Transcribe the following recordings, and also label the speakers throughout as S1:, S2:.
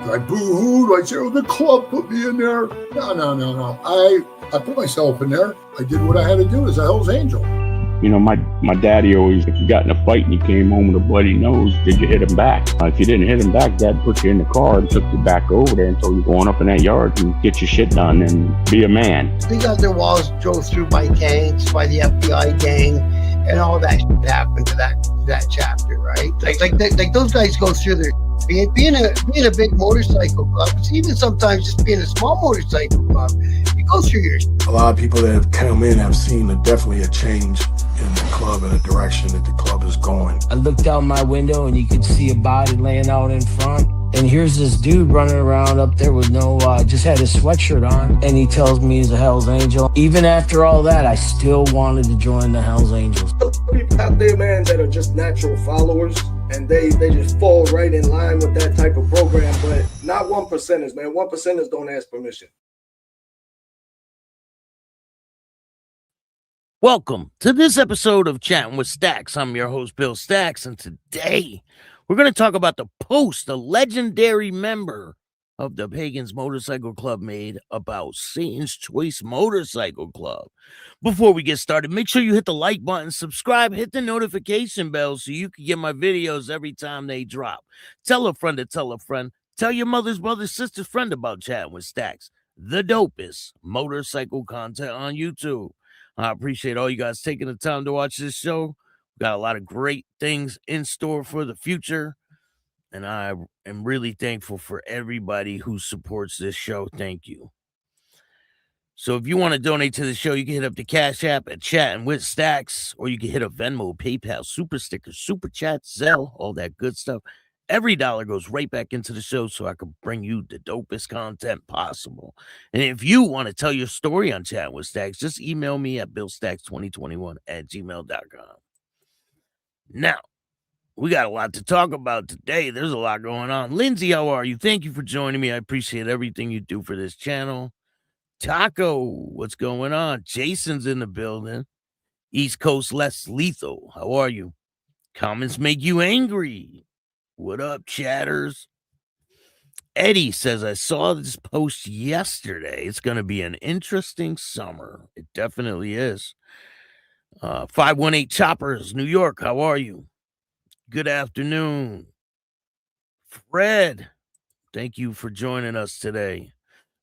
S1: I boo-hooed. I said, oh, the club put me in there. No. I put myself in there. I did what I had to do as a Hell's Angel.
S2: You know, my daddy always, if you got in a fight and you came home with a bloody nose, did you hit him back? If you didn't hit him back, Dad put you in the car and took you back over there until you're going up in that yard and get your shit done and be a man.
S3: They got their walls drove through by gangs, by the FBI gang, and all that shit happened to that chapter, right? Like those guys go through their being a big motorcycle club, even sometimes just being a small motorcycle club, you go through your.
S4: A lot of people that have come in have seen definitely a change in the club and the direction that the club is going.
S5: I looked out my window and you could see a body laying out in front. And here's this dude running around up there with just had his sweatshirt on. And he tells me he's a Hell's Angel. Even after all that, I still wanted to join the Hell's Angels.
S4: People out there, man, that are just natural followers. And they just fall right in line with that type of program. But not 1%ers, man. 1%ers don't ask permission.
S6: Welcome to this episode of Chattin With Staxx. I'm your host, Bill Staxx, and today we're going to talk about the post a legendary member of the Pagans Motorcycle Club made about Satan's Choice Motorcycle Club. Before we get started, make sure you hit the like button, subscribe, hit the notification bell so you can get my videos every time they drop. Tell a friend to tell a friend. Tell your mother's brother's sister's friend about Chattin With Staxx, the dopest motorcycle content on YouTube. I appreciate all you guys taking the time to watch this show. We've got a lot of great things in store for the future, and I am really thankful for everybody who supports this show. Thank you. So if you want to donate to the show, you can hit up the Cash App at Chattin With Staxx, or you can hit up Venmo, PayPal, Super Stickers, Super Chat, Zelle, all that good stuff. Every dollar goes right back into the show so I can bring you the dopest content possible. And if you want to tell your story on Chattin With Staxx, just email me at billstaxx2021@gmail.com. Now, we got a lot to talk about today. There's a lot going on. Lindsay, how are you? Thank you for joining me. I appreciate everything you do for this channel. Taco, what's going on? Jason's in the building. East Coast Less Lethal, how are you? Comments make you angry. What up, chatters? Eddie says, I saw this post yesterday. It's going to be an interesting summer. It definitely is. 518 Choppers, New York, how are you? Good afternoon. Fred, thank you for joining us today.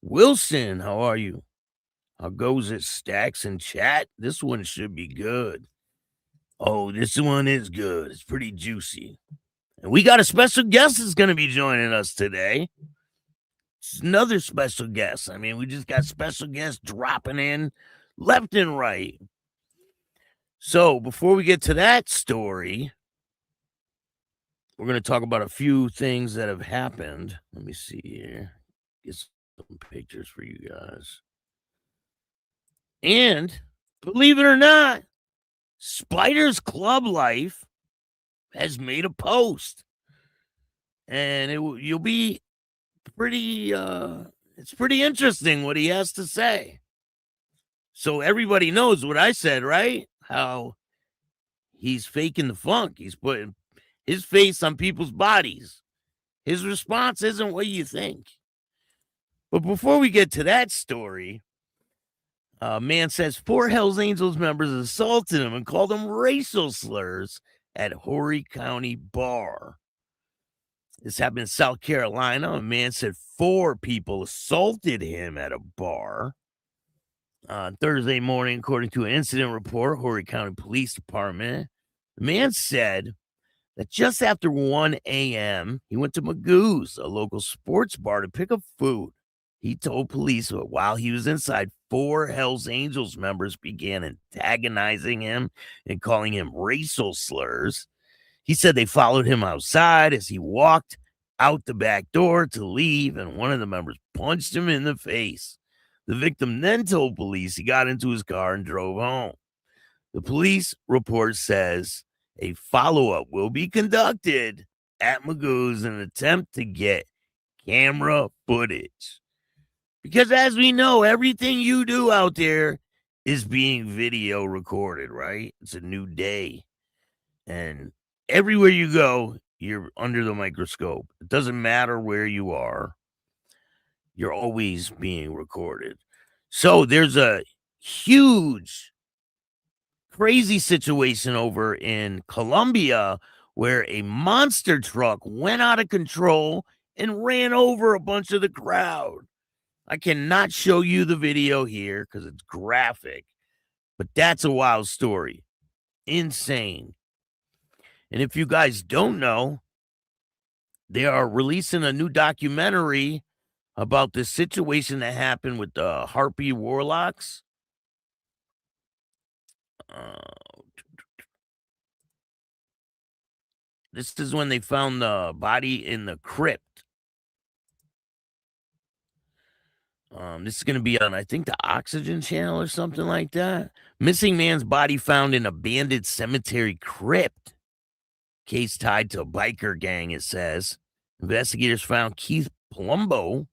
S6: Wilson, how are you? How goes it, Staxx in chat? This one should be good. Oh, this one is good. It's pretty juicy. And we got a special guest that's going to be joining us today. It's another special guest. I mean, we just got special guests dropping in left and right. So before we get to that story, we're going to talk about a few things that have happened. Let me see here. Get some pictures for you guys. And believe it or not, Spider's Club Life has made a post, and you'll be pretty it's pretty interesting what he has to say. So everybody knows what I said, right? How he's faking the funk. He's putting his face on people's bodies. His response isn't what you think. But before we get to that story, man says 4 Hells Angels members assaulted him and called him racial slurs at Horry County Bar. This happened in South Carolina. A man said 4 people assaulted him at a bar on Thursday morning, according to an incident report, Horry County Police Department. The man said that just after 1 a.m., he went to Magoo's, a local sports bar, to pick up food. He told police that while he was inside, 4 Hells Angels members began antagonizing him and calling him racial slurs. He said they followed him outside as he walked out the back door to leave, and one of the members punched him in the face. The victim then told police he got into his car and drove home. The police report says a follow-up will be conducted at Magoo's in an attempt to get camera footage. Because as we know, everything you do out there is being video recorded, right? It's a new day. And everywhere you go, you're under the microscope. It doesn't matter where you are. You're always being recorded. So there's a huge, crazy situation over in Colombia where a monster truck went out of control and ran over a bunch of the crowd. I cannot show you the video here because it's graphic, but that's a wild story. Insane. And if you guys don't know, they are releasing a new documentary about this situation that happened with the Harpy Warlocks. This is when they found the body in the crypt. This is going to be on, I think, the Oxygen channel or something like that. Missing man's body found in abandoned cemetery crypt. Case tied to a biker gang, it says. Investigators found Keith Palumbo,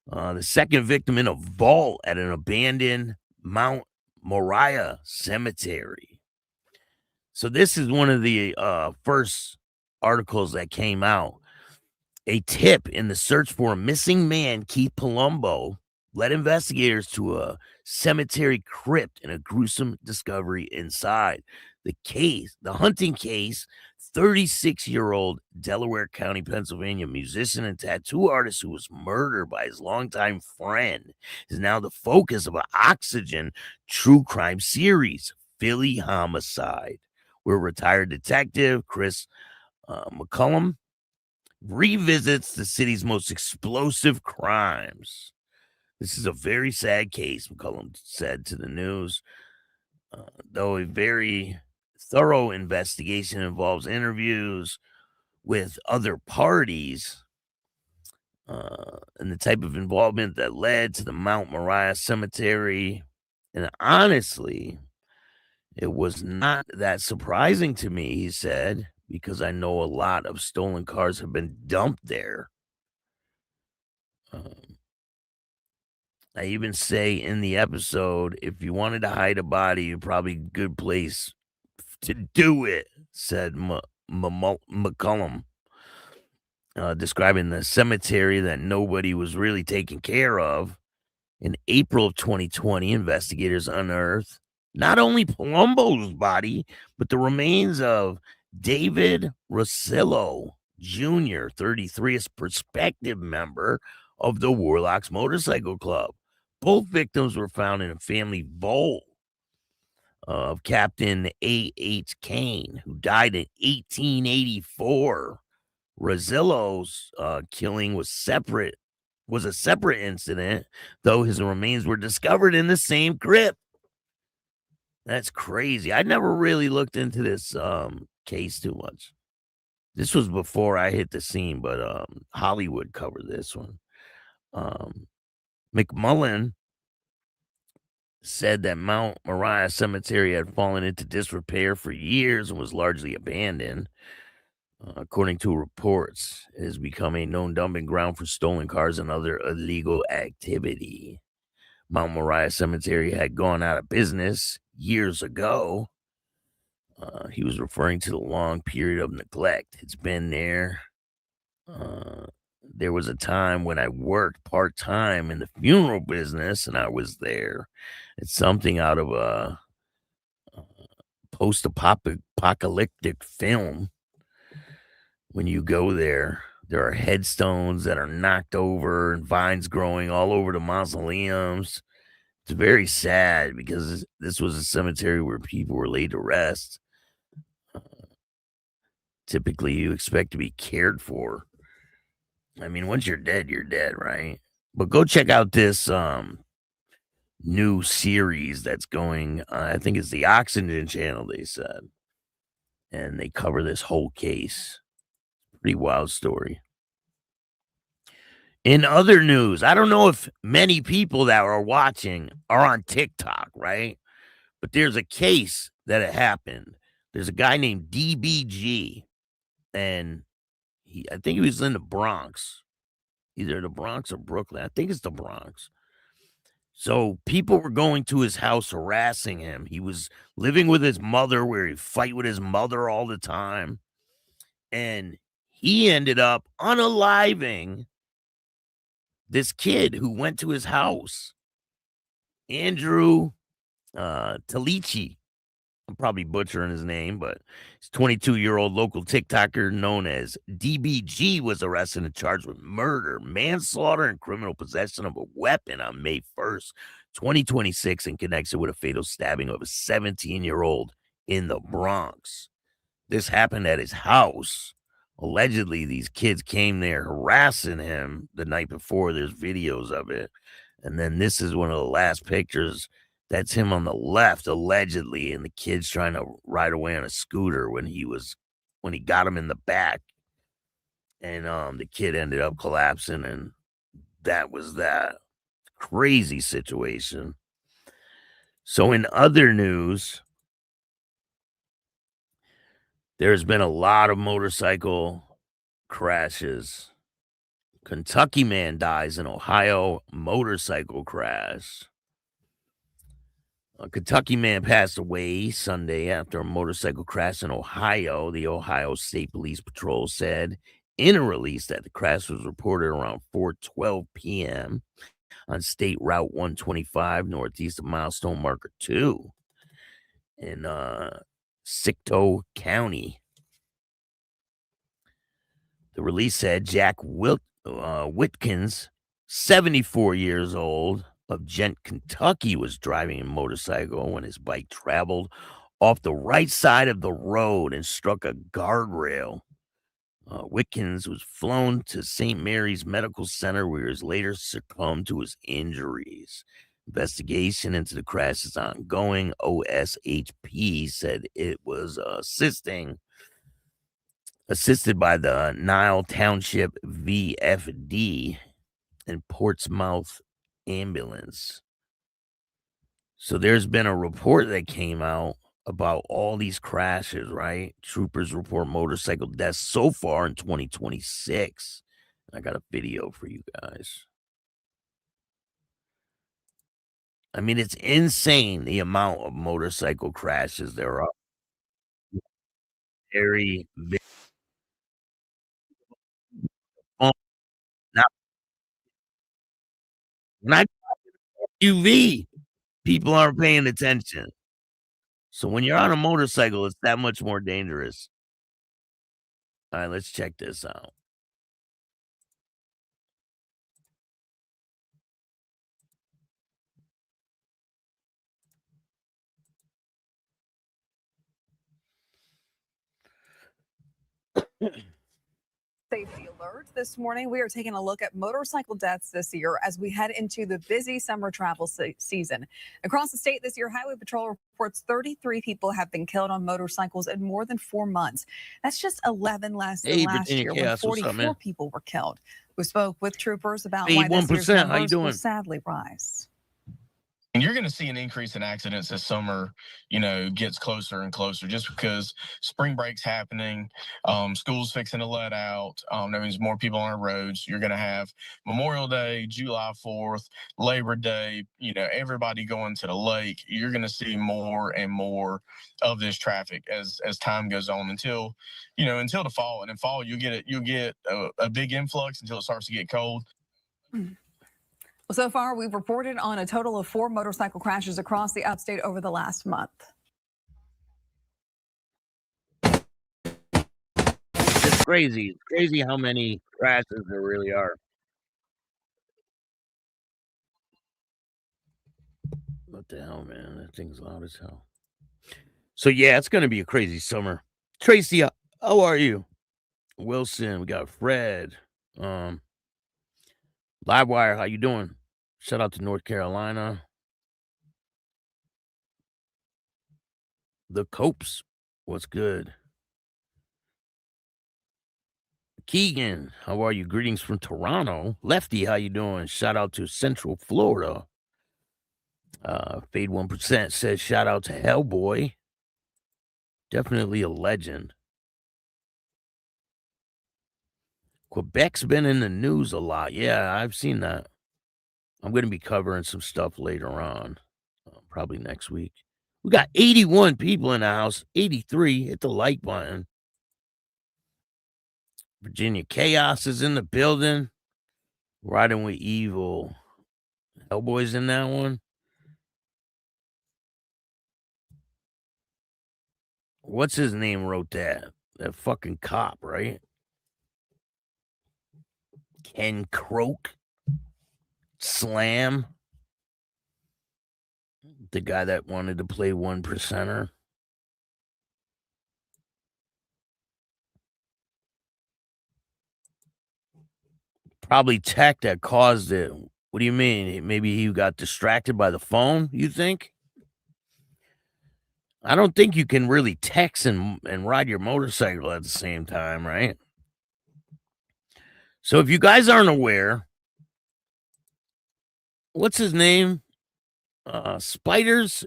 S6: the second victim, in a vault at an abandoned Mount Moriah cemetery. So this is one of the first articles that came out. A tip in the search for a missing man, Keith Palumbo, led investigators to a cemetery crypt and a gruesome discovery inside. The hunting case, 36-year-old Delaware County, Pennsylvania musician and tattoo artist who was murdered by his longtime friend, is now the focus of an Oxygen true crime series, Philly Homicide, where retired detective Chris McCullum revisits the city's most explosive crimes. This is a very sad case, McCullum said to the news. Though a very thorough investigation involves interviews with other parties and the type of involvement that led to the Mount Moriah Cemetery. And honestly, it was not that surprising to me, he said, because I know a lot of stolen cars have been dumped there. I even say in the episode, if you wanted to hide a body, probably a good place to do it, said McCullum, describing the cemetery that nobody was really taking care of. In April of 2020, investigators unearthed not only Palumbo's body, but the remains of David Rosillo Jr., 33, a prospective member of the Warlocks Motorcycle Club. Both victims were found in a family vault of Captain A.H. Kane, who died in 1884. Rosillo's killing was a separate incident, though his remains were discovered in the same crypt. That's crazy. I never really looked into this case too much. This was before I hit the scene, but Hollywood covered this one. McMullen said that Mount Moriah Cemetery had fallen into disrepair for years and was largely abandoned. According to reports, it has become a known dumping ground for stolen cars and other illegal activity. Mount Moriah Cemetery had gone out of business years ago. He was referring to the long period of neglect. It's been there. There was a time when I worked part-time in the funeral business, and I was there. It's something out of a post-apocalyptic film. When you go there, there are headstones that are knocked over and vines growing all over the mausoleums. It's very sad because this was a cemetery where people were laid to rest. Typically, you expect to be cared for. I mean, once you're dead, right? But go check out this new series that's going. I think it's the Oxygen channel, they said. And they cover this whole case. Pretty wild story. In other news, I don't know if many people that are watching are on TikTok, right? But there's a case that it happened. There's a guy named DBG, and I think he was in the Bronx, either the Bronx or Brooklyn. I think it's the Bronx. So people were going to his house harassing him. He was living with his mother, where he'd fight with his mother all the time. And he ended up unaliving this kid who went to his house, Andrew Talici. I'm probably butchering his name, but he's 22-year-old local TikToker known as DBG was arrested and charged with murder, manslaughter, and criminal possession of a weapon on May 1st, 2026, in connection with a fatal stabbing of a 17-year-old in the Bronx. This happened at his house. Allegedly, these kids came there harassing him the night before. There's videos of it. And then this is one of the last pictures. That's him on the left, allegedly, and the kid's trying to ride away on a scooter when he got him in the back. And the kid ended up collapsing, and that was that. Crazy situation. So in other news, there's been a lot of motorcycle crashes. Kentucky man dies in Ohio motorcycle crash. A Kentucky man passed away Sunday after a motorcycle crash in Ohio. The Ohio State Police Patrol said in a release that the crash was reported around 4:12 p.m. on State Route 125 northeast of Milestone Marker 2 in Sicto County. The release said Jack Whitkins, 74 years old, of Gent, Kentucky, was driving a motorcycle when his bike traveled off the right side of the road and struck a guardrail. Whitkins was flown to St. Mary's Medical Center, where he was later succumbed to his injuries. Investigation into the crash is ongoing. OSHP said it was assisted by the Nile Township VFD and Portsmouth ambulance. So there's been a report that came out about all these crashes, right? Troopers report motorcycle deaths so far in 2026. I got a video for you guys. I mean, it's insane the amount of motorcycle crashes there are. Very, very now, when I UV, people aren't paying attention. So when you're on a motorcycle, it's that much more dangerous. All right, let's check this out.
S7: Safety alert this morning. We are taking a look at motorcycle deaths this year as we head into the busy summer travel season. Across the state this year, Highway Patrol reports 33 people have been killed on motorcycles in more than 4 months. That's just 11 less than last year when 44 people were killed. We spoke with troopers about why this year's numbers will sadly rise.
S8: And you're going to see an increase in accidents as summer, gets closer and closer, just because spring break's happening, school's fixing to let out. That means more people on our roads. You're going to have Memorial Day, July 4th, Labor Day, everybody going to the lake. You're going to see more and more of this traffic as time goes on until the fall. And in fall, you'll get a big influx until it starts to get cold.
S7: Well, so far, we've reported on a total of 4 motorcycle crashes across the upstate over the last month.
S6: It's crazy. It's crazy how many crashes there really are. What the hell, man? That thing's loud as hell. So, yeah, it's going to be a crazy summer. Tracy, how are you? Wilson, we got Fred. Livewire, how you doing? Shout out to North Carolina. The Copes, what's good? Keegan, how are you? Greetings from Toronto. Lefty, how you doing? Shout out to Central Florida. Fade 1% says shout out to HellBoy. Definitely a legend. Quebec's been in the news a lot. Yeah, I've seen that. I'm going to be covering some stuff later on, probably next week. We got 81 people in the house, 83. Hit the like button. Virginia Chaos is in the building. Riding with Evil. HellBoy's in that one. What's his name wrote that? That fucking cop, right? Ken Croak. Slam. The guy that wanted to play 1%er. Probably tech that caused it. What do you mean? Maybe he got distracted by the phone, you think? I don't think you can really text and ride your motorcycle at the same time, right? So if you guys aren't aware, what's his name? Spider's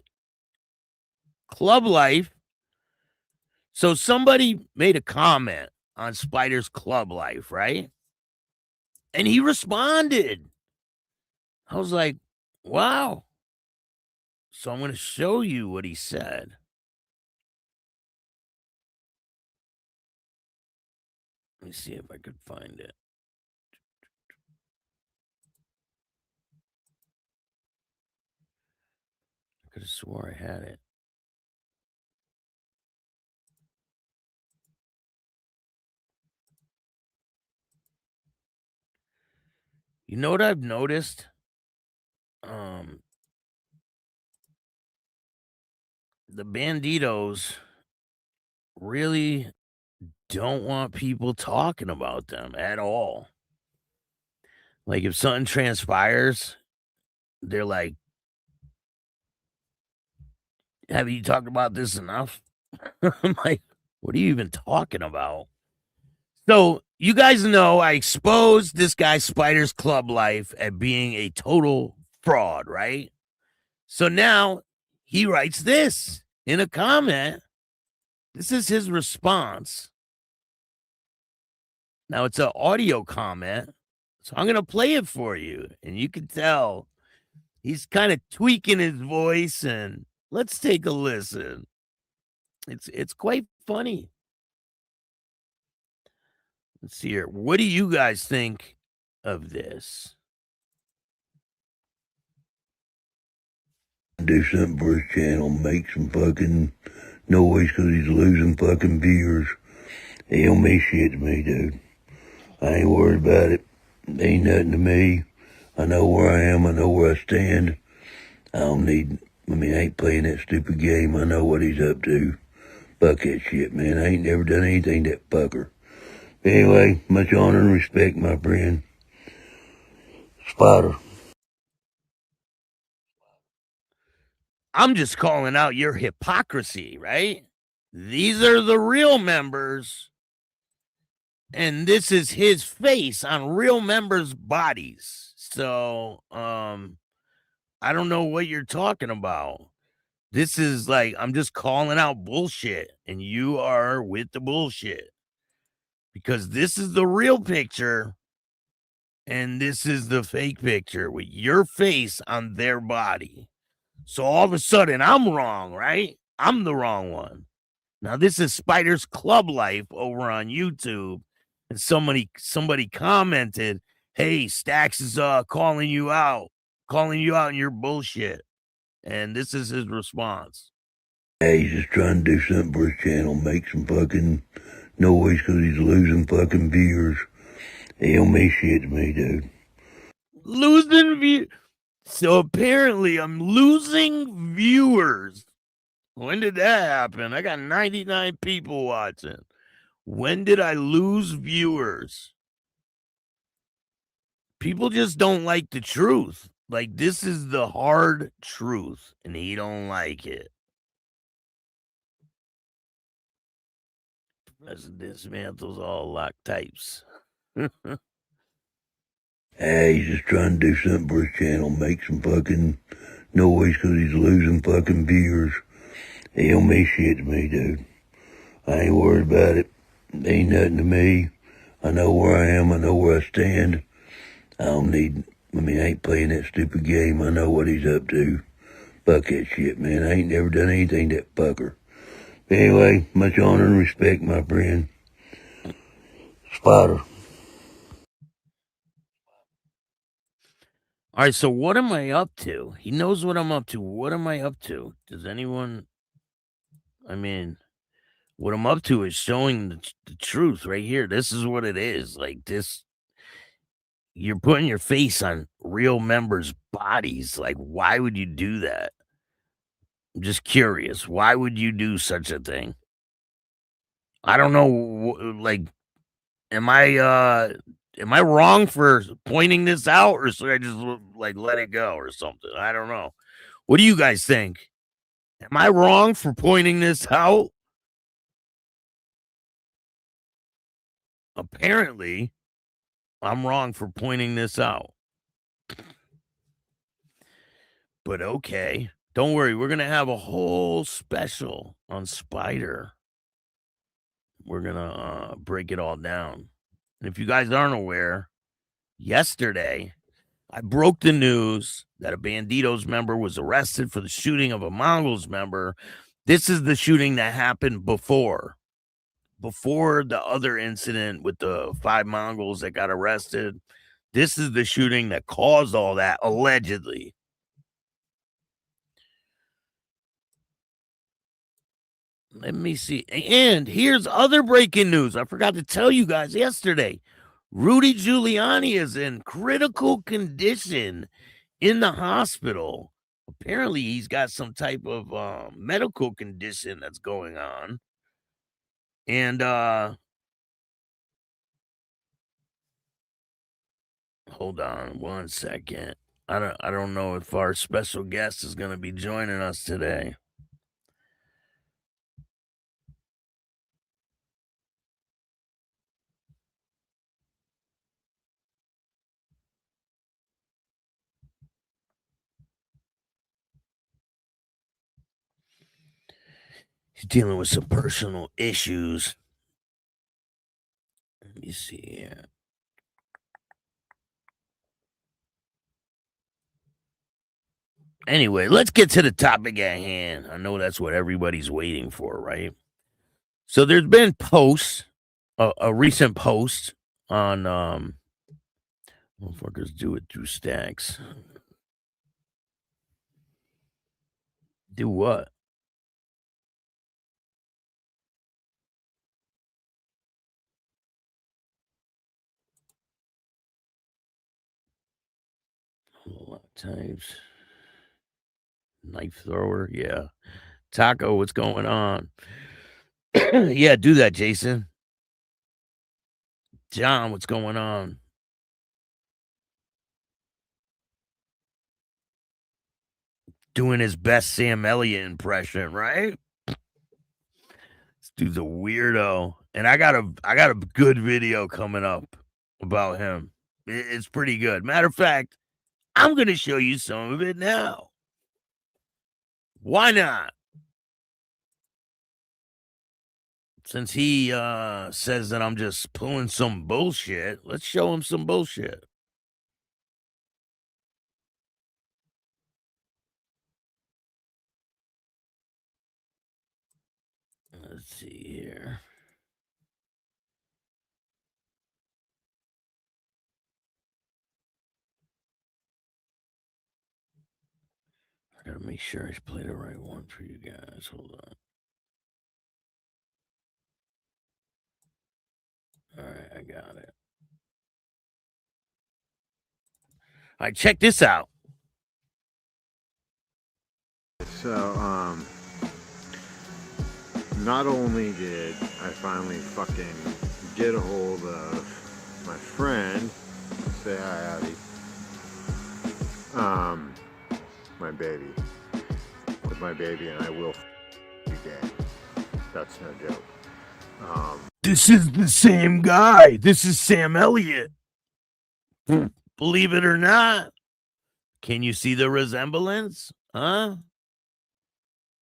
S6: Club Life. So somebody made a comment on Spider's Club Life, right? And he responded. I was like, wow. So I'm going to show you what he said. Let me see if I could find it. I could have swore I had it. You know what I've noticed? The Banditos really don't want people talking about them at all. Like if something transpires, they're like, have you talked about this enough? I'm like, what are you even talking about? So you guys know I exposed this guy Spider's Club Life at being a total fraud, right? So now he writes this in a comment. This is his response. Now it's an audio comment, so I'm going to play it for you, and you can tell he's kind of tweaking his voice, and let's take a listen. It's quite funny. Let's see here. What do you guys think of this?
S9: Do something for his channel, make some fucking noise because he's losing fucking viewers. He don't mean shit to me, dude. I ain't worried about it. Ain't nothing to me. I know where I am. I know where I stand. I ain't playing that stupid game. I know what he's up to. Fuck that shit, man. I ain't never done anything to that fucker. Anyway, much honor and respect, my friend. Spider.
S6: I'm just calling out your hypocrisy, right? These are the real members, and this is his face on real members' bodies. So, I don't know what you're talking about. This is like, I'm just calling out bullshit, and you are with the bullshit. Because this is the real picture, and this is the fake picture with your face on their body. So all of a sudden, I'm wrong, right? I'm the wrong one. Now, this is Spider's Club Life over on YouTube. And somebody commented, hey, Staxx is calling you out in your bullshit. And this is his response.
S9: Hey, he's just trying to do something for his channel, make some fucking noise because he's losing fucking viewers. He don't mean shit to me, dude.
S6: Losing views. So apparently I'm losing viewers. When did that happen? I got 99 people watching. When did I lose viewers? People just don't like the truth. Like, this is the hard truth, and he don't like it. President dismantles all lock types.
S9: Hey, he's just trying to do something for his channel, make some fucking noise because he's losing fucking viewers. He don't mean shit to me, dude. I ain't worried about it. Ain't nothing to me. I know where I am. I know where I stand. I ain't playing that stupid game. I know what he's up to. Fuck that shit, man. I ain't never done anything to that fucker. Anyway, much honor and respect, my friend. Spider.
S6: All right, so what am I up to? He knows what I'm up to. What am I up to? Does anyone? I mean, what I'm up to is showing the truth right here. This is what it is. Like this, you're putting your face on real members' bodies. Like, why would you do that? I'm just curious. Why would you do such a thing? I don't know. Like, am I wrong for pointing this out, or should I just like let it go or something? I don't know. What do you guys think? Am I wrong for pointing this out? Apparently, I'm wrong for pointing this out. But okay. Don't worry. We're going to have a whole special on Spider. We're going to break it all down. And if you guys aren't aware, yesterday, I broke the news that a Banditos member was arrested for the shooting of a Mongols member. This is the shooting that happened before the other incident with the 5 Mongols that got arrested. This is the shooting that caused all that, allegedly. Let me see. And here's other breaking news. I forgot to tell you guys yesterday. Rudy Giuliani is in critical condition in the hospital. Apparently, he's got some type of medical condition that's going on. And hold on 1 second. I don't know if our special guest is going to be joining us today. He's dealing with some personal issues. Let me see here. Anyway, let's get to the topic at hand. I know that's what everybody's waiting for, right? So there's been posts, a recent post on motherfuckers do it through Staxx. Do what? A lot of times. Knife thrower, yeah. Taco, what's going on? Yeah, do that, Jason. John, what's going on? Doing his best Sam Elliott impression, right? This dude's a weirdo. And I got a good video coming up about him. It's pretty good. Matter of fact, I'm gonna show you some of it now. Why not? Since he says that I'm just pulling some bullshit, let's show him some bullshit. Let's see here. I gotta make sure I play the right one for you guys. Hold on. All right, I got it. All right, check this out.
S10: So, not only did I finally fucking get a hold of my friend, say hi, Abby, my baby, with my baby, and I will be dead. That's no joke.
S6: This is the same guy. This is Sam Elliott. Believe it or not. Can you see the resemblance? Huh?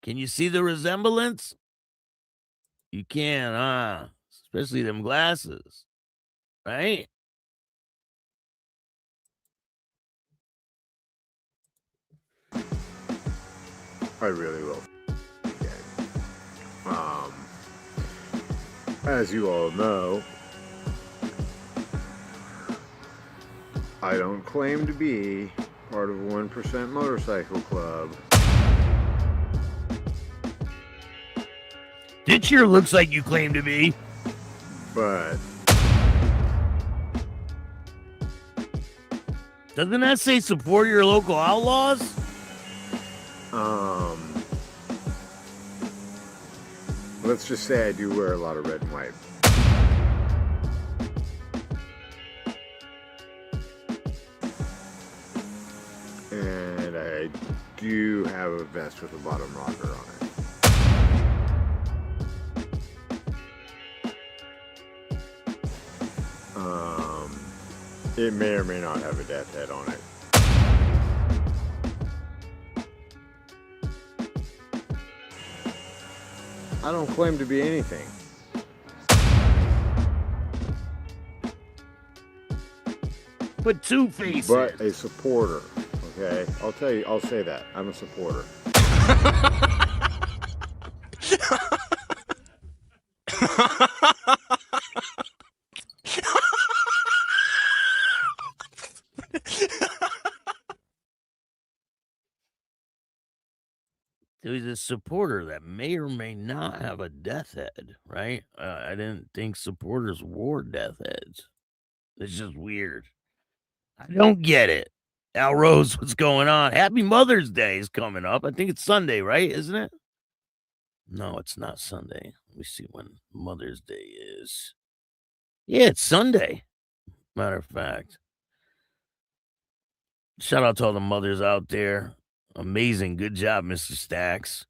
S6: Can you see the resemblance? You can, huh? Especially them glasses. Right?
S10: I really will be dead. As you all know, I don't claim to be part of 1% Motorcycle Club.
S6: This sure looks like you claim to be.
S10: But
S6: doesn't that say support your local outlaws?
S10: let's just say I do wear a lot of red and white. And I do have a vest with a bottom rocker on it. It may or may not have a death head on it. I don't claim to be anything.
S6: But two faces.
S10: But a supporter, okay? I'll say that. I'm a supporter.
S6: He's a supporter that may or may not have a death head, right? I didn't think supporters wore death heads. It's just weird. I don't get it. Al Rose, what's going on? Happy Mother's Day is coming up. I think it's Sunday, right? Isn't it? No, it's not Sunday. Let me see when Mother's Day is. Yeah, it's Sunday. Matter of fact. Shout out to all the mothers out there. Amazing. Good job, Mr. Staxx.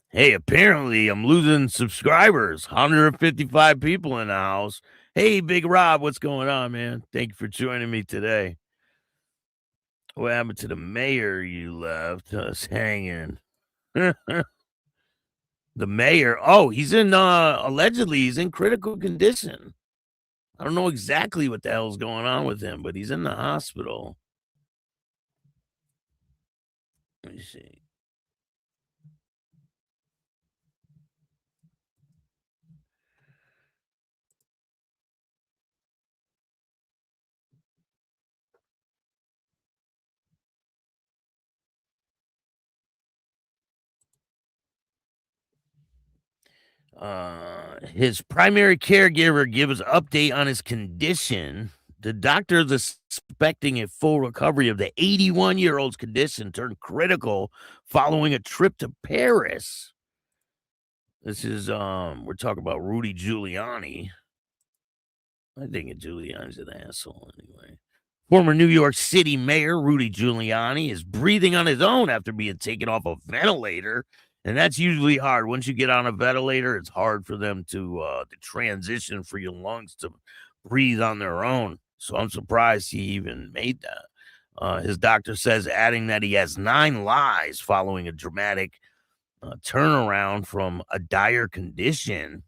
S6: Hey, apparently I'm losing subscribers. 155 people in the house. Hey, Big Rob, what's going on, man? Thank you for joining me today. What happened to the mayor you left us hanging? The mayor. Oh, he's in, allegedly, he's in critical condition. I don't know exactly what the hell's going on with him, but he's in the hospital. Let me see. His primary caregiver gives update on his condition. The doctors are expecting a full recovery of the 81-year-old's condition turned critical following a trip to Paris. This is we're talking about Rudy Giuliani. I think Giuliani's an asshole anyway. Former New York City Mayor Rudy Giuliani is breathing on his own after being taken off a ventilator. And that's usually hard. Once you get on a ventilator, it's hard for them to transition for your lungs to breathe on their own. So I'm surprised he even made that. His doctor says, adding that he has 9 lives following a dramatic turnaround from a dire condition.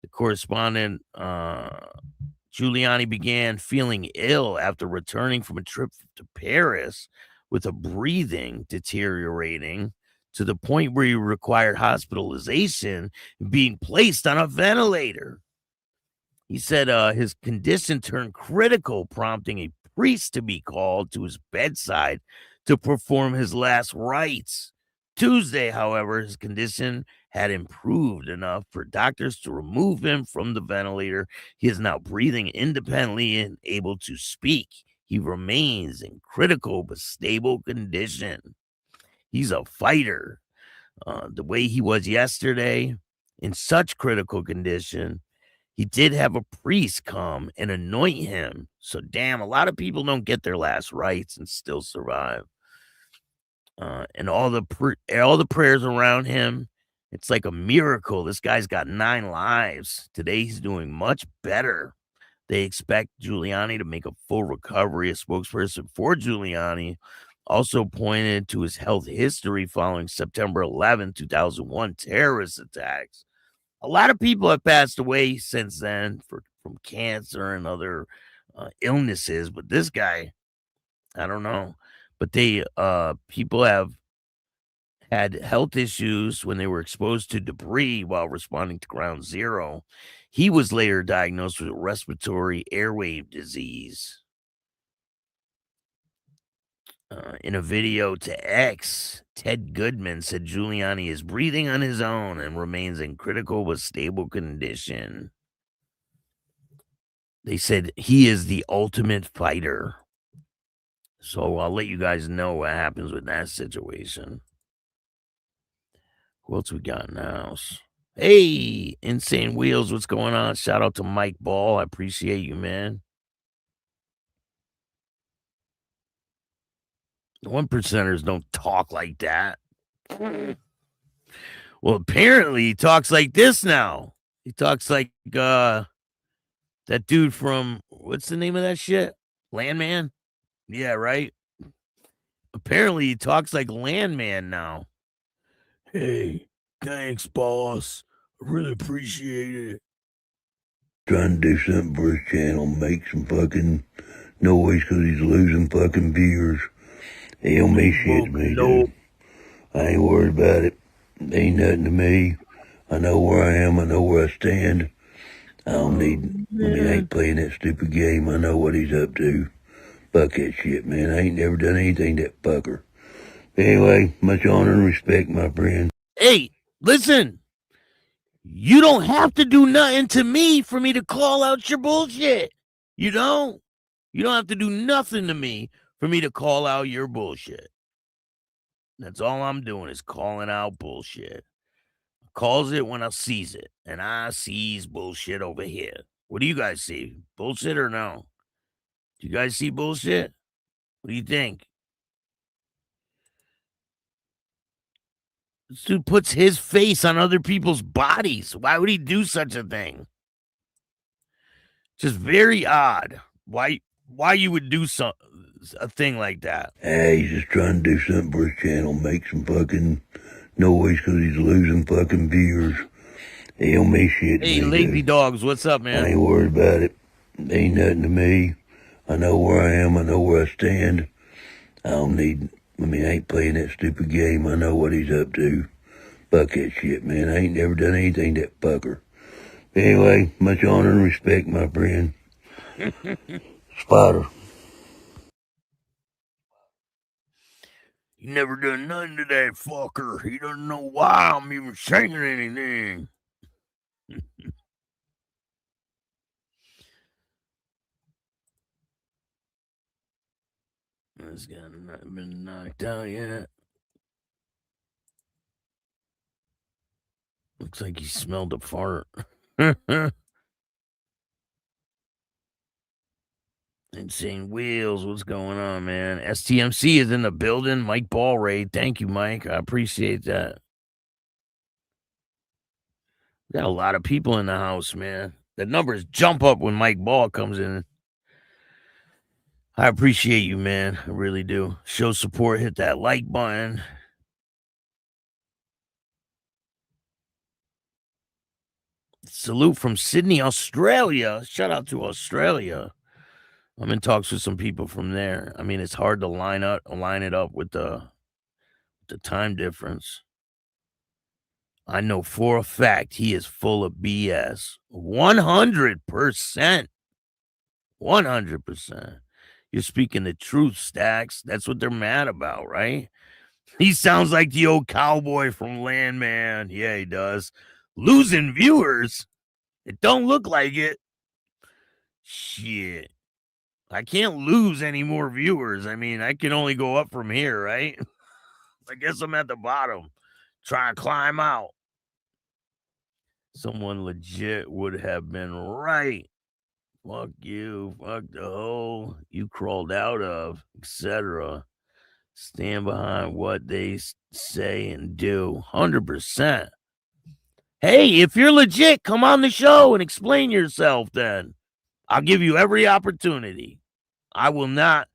S6: The correspondent, Giuliani began feeling ill after returning from a trip to Paris with a breathing deteriorating to the point where he required hospitalization and being placed on a ventilator. He said his condition turned critical, prompting a priest to be called to his bedside to perform his last rites. Tuesday, however, his condition had improved enough for doctors to remove him from the ventilator. He is now breathing independently and able to speak. He remains in critical but stable condition. He's a fighter. The way he was yesterday, in such critical condition, he did have a priest come and anoint him. So, damn, a lot of people don't get their last rites and still survive. And all the prayers around him, it's like a miracle. This guy's got 9 lives. Today, he's doing much better. They expect Giuliani to make a full recovery. A spokesperson for Giuliani also pointed to his health history following September 11, 2001 terrorist attacks. A lot of people have passed away since then from cancer and other illnesses, but this guy, I don't know. But people have had health issues when they were exposed to debris while responding to Ground Zero. He was later diagnosed with respiratory airway disease. In a video to X, Ted Goodman said Giuliani is breathing on his own and remains in critical but stable condition. They said he is the ultimate fighter. So I'll let you guys know what happens with that situation. Who else we got in the house? Hey, Insane Wheels, what's going on? Shout out to Mike Ball. I appreciate you, man. The 1%ers don't talk like that. Well, apparently he talks like this now. He talks like that dude from, what's the name of that shit? Landman? Yeah, right? Apparently he talks like Landman now. Hey, thanks, boss. I really appreciate it.
S9: Trying to do something for his channel, make some fucking noise because he's losing fucking viewers. He don't mean shit to me, dude. I ain't worried about it. Ain't nothing to me. I know where I am. I know where I stand. I don't need, I ain't playing that stupid game. I know what he's up to. Fuck that shit, man. I ain't never done anything to that fucker. Anyway, much honor and respect, my friend.
S6: Hey, listen. You don't have to do nothing to me for me to call out your bullshit. You don't? You don't have to do nothing to me for me to call out your bullshit. That's all I'm doing is calling out bullshit. Calls it when I sees it. And I sees bullshit over here. What do you guys see? Bullshit or no? Do you guys see bullshit? What do you think? This dude puts his face on other people's bodies. Why would he do such a thing? Just very odd. Why you would do a thing like that?
S9: He's just trying to do something for his channel, make some fucking noise because he's losing fucking viewers. He don't mean shit to me.
S6: Hey, Lazy Dogs, what's up, man?
S9: I ain't worried about it. Ain't nothing to me. I know where I am. I know where I stand. I don't need, I ain't playing that stupid game. I know what he's up to. Fuck that shit, man. I ain't never done anything to that fucker. Anyway, much honor and respect, my friend. Spider.
S6: You never done nothing to that fucker. He doesn't know why I'm even saying anything. This guy not been knocked out yet. Looks like he smelled a fart. Insane Wheels, what's going on, man? STMC is in the building. Mike Ball raid. Thank you, Mike. I appreciate that. Got a lot of people in the house, man. The numbers jump up when Mike Ball comes in. I appreciate you, man. I really do. Show support. Hit that like button. Salute from Sydney, Australia. Shout out to Australia. I'm in talks with some people from there. I mean, it's hard to line it up with the time difference. I know for a fact he is full of BS. 100%. 100%. You're speaking the truth, Staxx. That's what they're mad about, right? He sounds like the old cowboy from Landman. Yeah, he does. Losing viewers. It don't look like it. Shit. I can't lose any more viewers. I mean, I can only go up from here, right? I guess I'm at the bottom. Trying to climb out. Someone legit would have been right. Fuck you. Fuck the hole you crawled out of, etc. Stand behind what they say and do. 100%. Hey, if you're legit, come on the show and explain yourself then. I'll give you every opportunity. I will not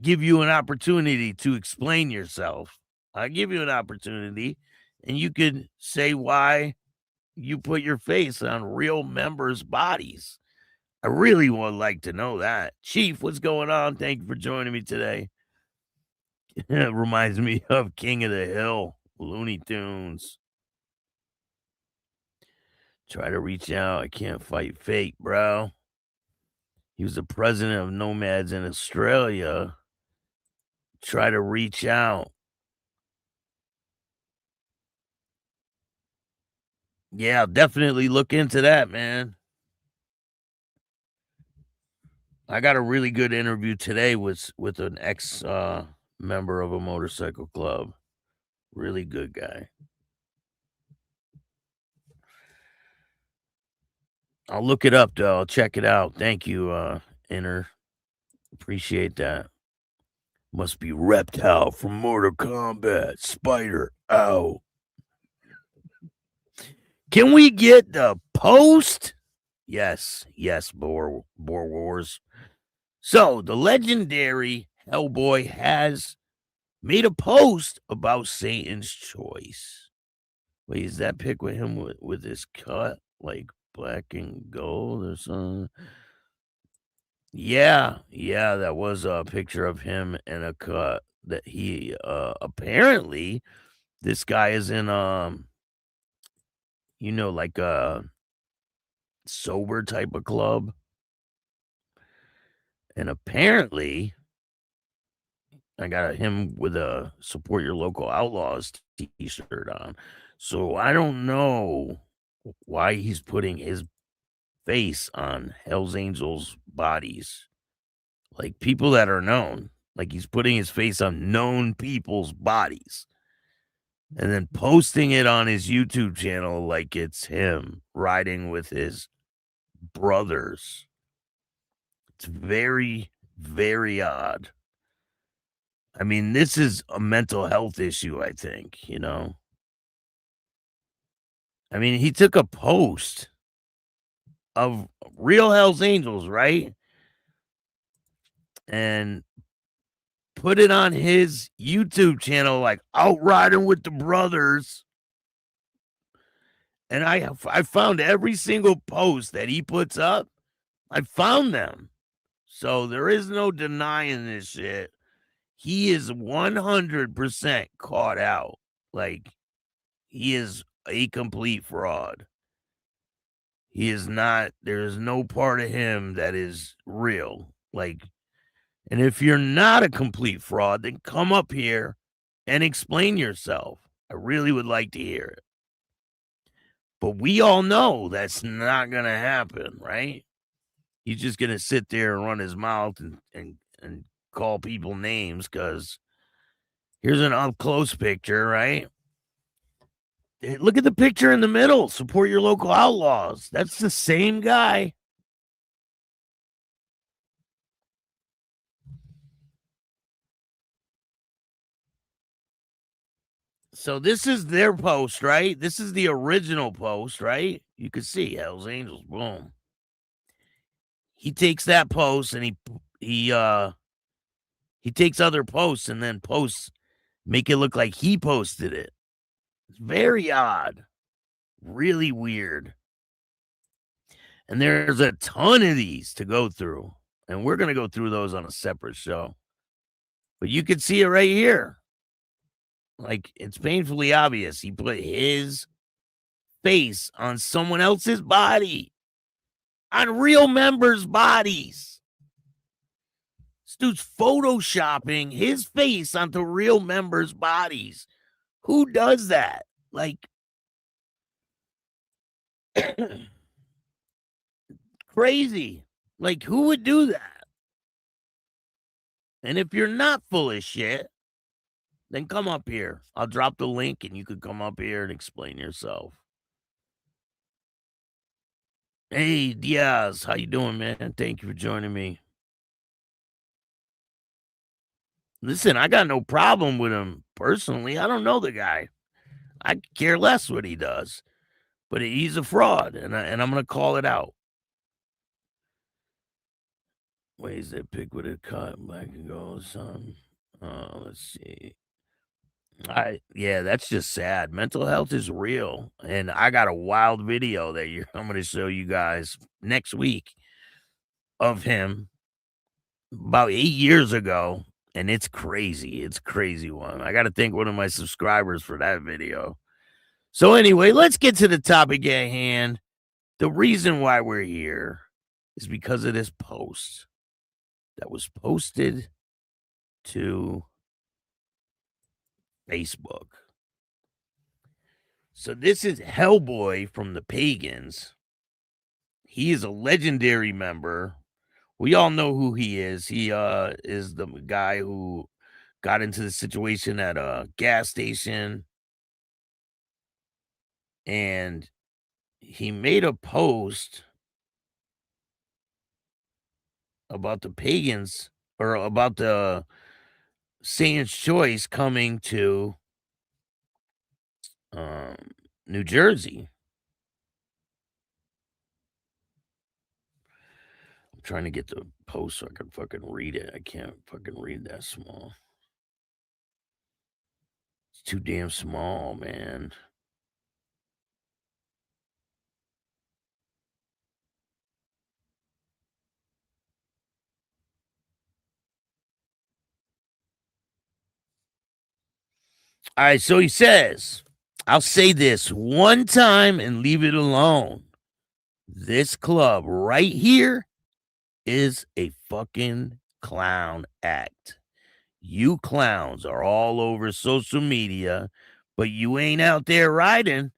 S6: give you an opportunity to explain yourself. I'll give you an opportunity, and you could say why you put your face on real members' bodies. I really would like to know that. Chief, what's going on? Thank you for joining me today. It reminds me of King of the Hill, Looney Tunes. Try to reach out. I can't fight fate, bro. He was the president of Nomads in Australia. try to reach out. Yeah, definitely look into that, man. I got a really good interview today with an ex member of a motorcycle club. Really good guy. I'll look it up though. I'll check it out. Thank you, Inner. Appreciate that. Must be Reptile from Mortal Kombat. Spider out. Can we get the post? Yes, Boar Wars. So the legendary HellBoy has made a post about Satan's choice. Wait, is that pic with him with his cut like black and gold or something? Yeah, that was a picture of him and a cut that he apparently this guy is in like a sober type of club. And apparently I got him with a support your local outlaws t-shirt on. So I don't know why he's putting his face on Hell's Angels bodies. Like people that are known. Like he's putting his face on known people's bodies. And then posting it on his YouTube channel like it's him riding with his brothers. It's very, very odd. I mean, this is a mental health issue, I think, I mean, he took a post of real Hell's Angels, right? And put it on his YouTube channel, like out riding with the brothers. And I found every single post that he puts up. I found them. So there is no denying this shit. He is 100% caught out. Like, he is a complete fraud. He is not, there is no part of him that is real. Like, and if you're not a complete fraud, then come up here and explain yourself. I really would like to hear it. But we all know that's not going to happen, right? He's just going to sit there and run his mouth and call people names because here's an up-close picture, right? Look at the picture in the middle. Support your local outlaws. That's the same guy. So this is their post, right? This is the original post, right? You can see Hell's Angels. Boom. He takes that post and he takes other posts and then make it look like he posted it. It's very odd. Really weird. And there's a ton of these to go through. And we're going to go through those on a separate show. But you can see it right here. Like, it's painfully obvious. He put his face on someone else's body. On real members' bodies. This dude's photoshopping his face onto real members' bodies. Who does that? Like, crazy. Like, who would do that? And if you're not full of shit, then come up here. I'll drop the link and you could come up here and explain yourself. Hey, Diaz, how you doing, man? Thank you for joining me. Listen, I got no problem with him personally. I don't know the guy. I care less what he does. But he's a fraud, and I'm going to call it out. Ways that pick with a cut, black and gold, son. Let's see. Yeah, that's just sad. Mental health is real, and I got a wild video that I'm going to show you guys next week of him about 8 years ago, and it's crazy. It's a crazy one. I got to thank one of my subscribers for that video. So anyway, let's get to the topic at hand. The reason why we're here is because of this post that was posted to Facebook. So this is HellBoy from the Pagans. He is a legendary member. We all know who he is. He is the guy who got into the situation at a gas station, and he made a post about the Pagans, or about the Satan's Choice coming to New Jersey. I'm trying to get the post so I can fucking read it. I can't fucking read that small. It's too damn small, man. All right, so he says, I'll say this one time and leave it alone. This club right here is a fucking clown act. You clowns are all over social media, but you ain't out there riding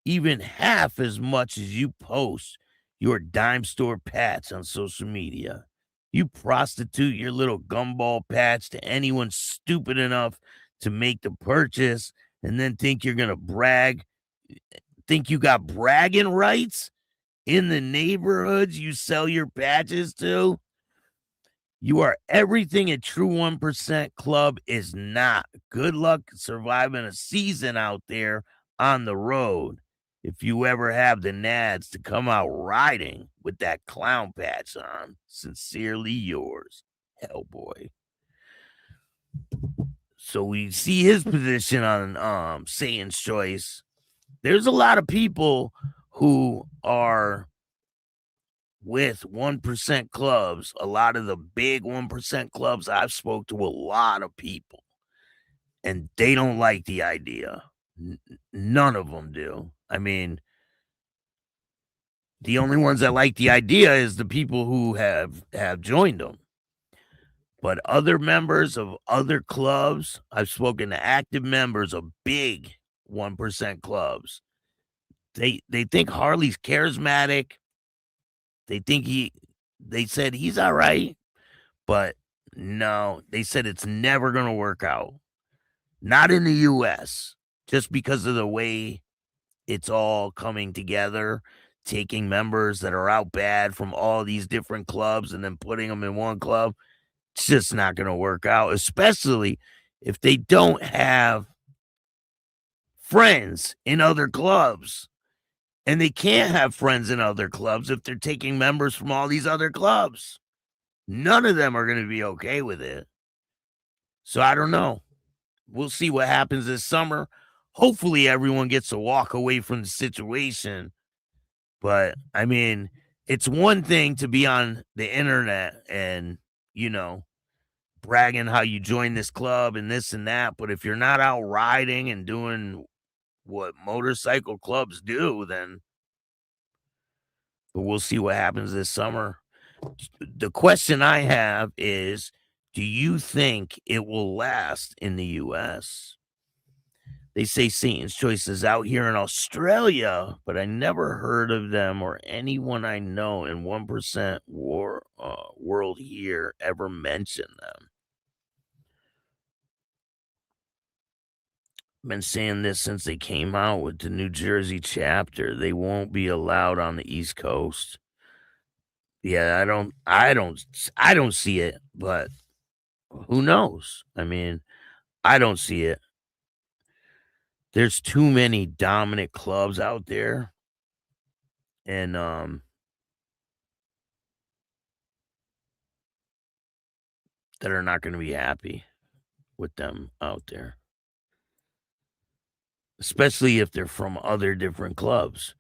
S6: even half as much as you post your dime store patch on social media. You prostitute your little gumball patch to anyone stupid enough to make the purchase, and then think you're going to brag, think you got bragging rights in the neighborhoods you sell your patches to. You are everything a true 1% club is not. Good luck surviving a season out there on the road if you ever have the nads to come out riding with that clown patch on. Sincerely yours, HellBoy. So we see his position on Satan's Choice. There's a lot of people who are with 1% clubs. A lot of the big 1% clubs, I've spoke to a lot of people, and they don't like the idea. None of them do. I mean, the only ones that like the idea is the people who have joined them. But other members of other clubs, I've spoken to active members of big 1% clubs. They think Harley's charismatic. They said he's all right, but no, they said it's never going to work out. Not in the US, just because of the way it's all coming together, taking members that are out bad from all these different clubs and then putting them in one club. It's just not going to work out, especially if they don't have friends in other clubs. And they can't have friends in other clubs if they're taking members from all these other clubs. None of them are going to be okay with it. So I don't know. We'll see what happens this summer. Hopefully everyone gets to walk away from the situation. But, I mean, it's one thing to be on the internet and, you know, bragging how you joined this club and this and that. But if you're not out riding and doing what motorcycle clubs do, then we'll see what happens this summer. The question I have is, do you think it will last in the U.S.? They say Satan's Choice is out here in Australia, but I never heard of them or anyone I know in 1% world here ever mention them. I've been saying this since they came out with the New Jersey chapter. They won't be allowed on the East Coast. Yeah, I don't see it, but who knows? I mean, I don't see it. There's too many dominant clubs out there, and that are not going to be happy with them out there, especially if they're from other different clubs.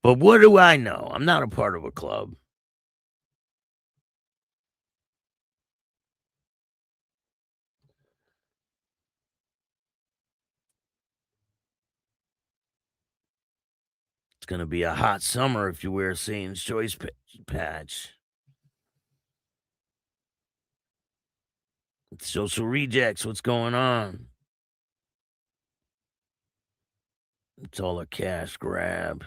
S6: But what do I know? I'm not a part of a club. It's going to be a hot summer if you wear a Satan's Choice patch. Social Rejects, what's going on? It's all a cash grab.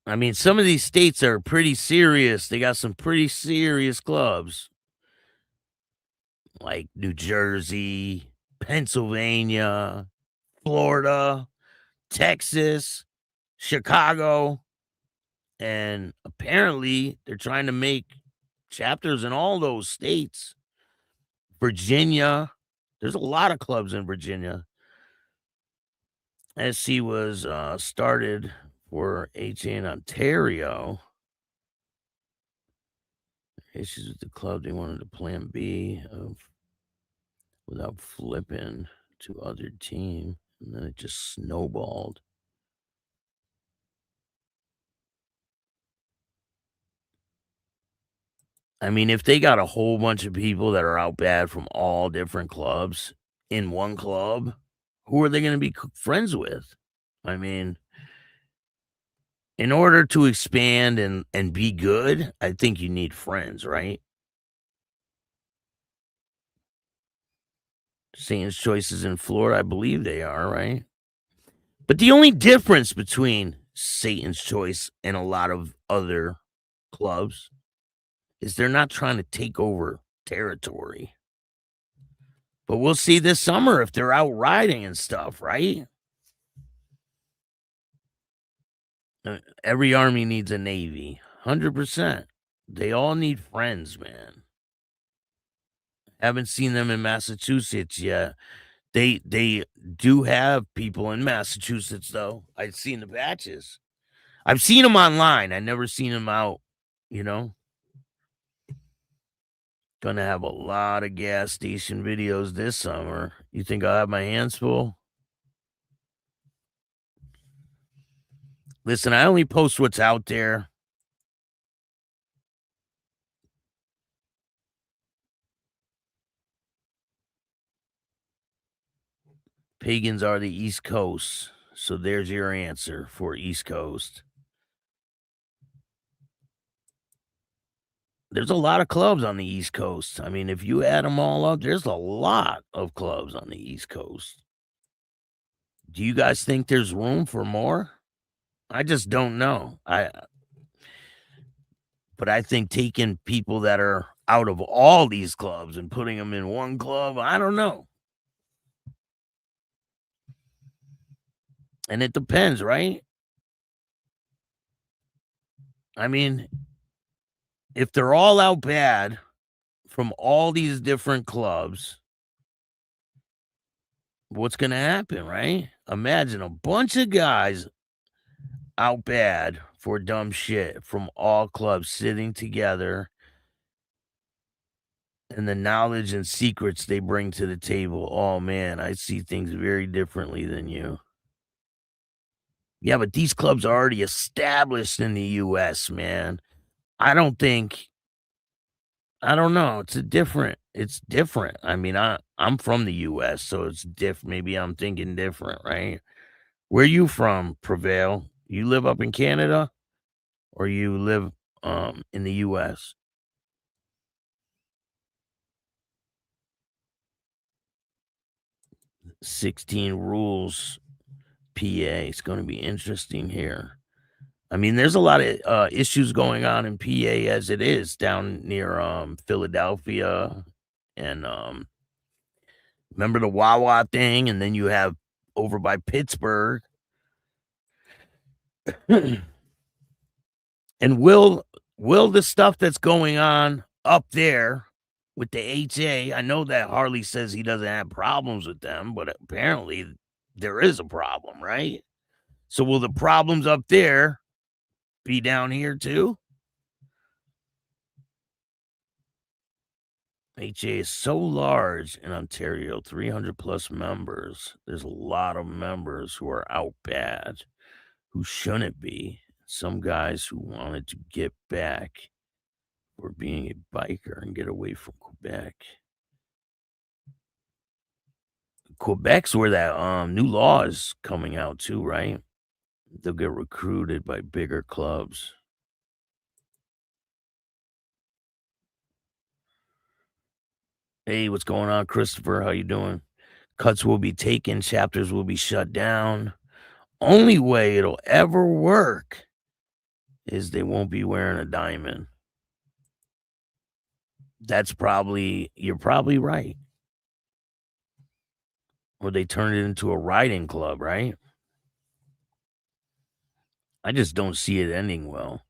S6: I mean, some of these states are pretty serious. They got some pretty serious clubs, like New Jersey, Pennsylvania, Florida, Texas, Chicago. And apparently they're trying to make chapters in all those states. Virginia, there's a lot of clubs in Virginia. SC was started for HA in Ontario. Issues with the club, they wanted a plan B of without flipping to other team, and then it just snowballed. I mean, if they got a whole bunch of people that are out bad from all different clubs in one club, who are they going to be friends with? I mean, in order to expand and be good, I think you need friends, right? Satan's Choice is in Florida. I believe they are, right? But the only difference between Satan's Choice and a lot of other clubs is they're not trying to take over territory. But we'll see this summer if they're out riding and stuff, right? Every army needs a navy. 100%. They all need friends, man. Haven't seen them in Massachusetts yet. They do have people in Massachusetts, though. I've seen the patches. I've seen them online. I never seen them out, you know. Gonna have a lot of gas station videos this summer. You think I'll have my hands full? Listen, I only post what's out there. Pagans are the East Coast. So there's your answer for East Coast. There's a lot of clubs on the East Coast. I mean, if you add them all up, there's a lot of clubs on the East Coast. Do you guys think there's room for more? I just don't know. But I think taking people that are out of all these clubs and putting them in one club, I don't know. And it depends, right? I mean, if they're all out bad from all these different clubs, what's going to happen, right? Imagine a bunch of guys out bad for dumb shit from all clubs sitting together and the knowledge and secrets they bring to the table. Oh, man, I see things very differently than you. Yeah, but these clubs are already established in the U.S., man. I don't know. It's different. I mean, I'm from the U.S., so it's different. Maybe I'm thinking different, right? Where you from, Prevail? You live up in Canada or you live in the U.S.? "16 Rules PA. It's going to be interesting here. I mean, there's a lot of issues going on in PA as it is down near Philadelphia. And remember the Wawa thing? And then you have over by Pittsburgh. And will the stuff that's going on up there with the HA, I know that Harley says he doesn't have problems with them, but apparently there is a problem, right? So will the problems up there be down here too? HA is so large in Ontario, 300 plus members. There's a lot of members who are out bad, who shouldn't be. Some guys who wanted to get back for being a biker and get away from Quebec. Quebec's where that new law is coming out too, right? They'll get recruited by bigger clubs. Hey, what's going on, Christopher? How you doing? Cuts will be taken, chapters will be shut down. Only way it'll ever work is they won't be wearing a diamond. You're probably right. Or they turn it into a riding club, right? I just don't see it ending well.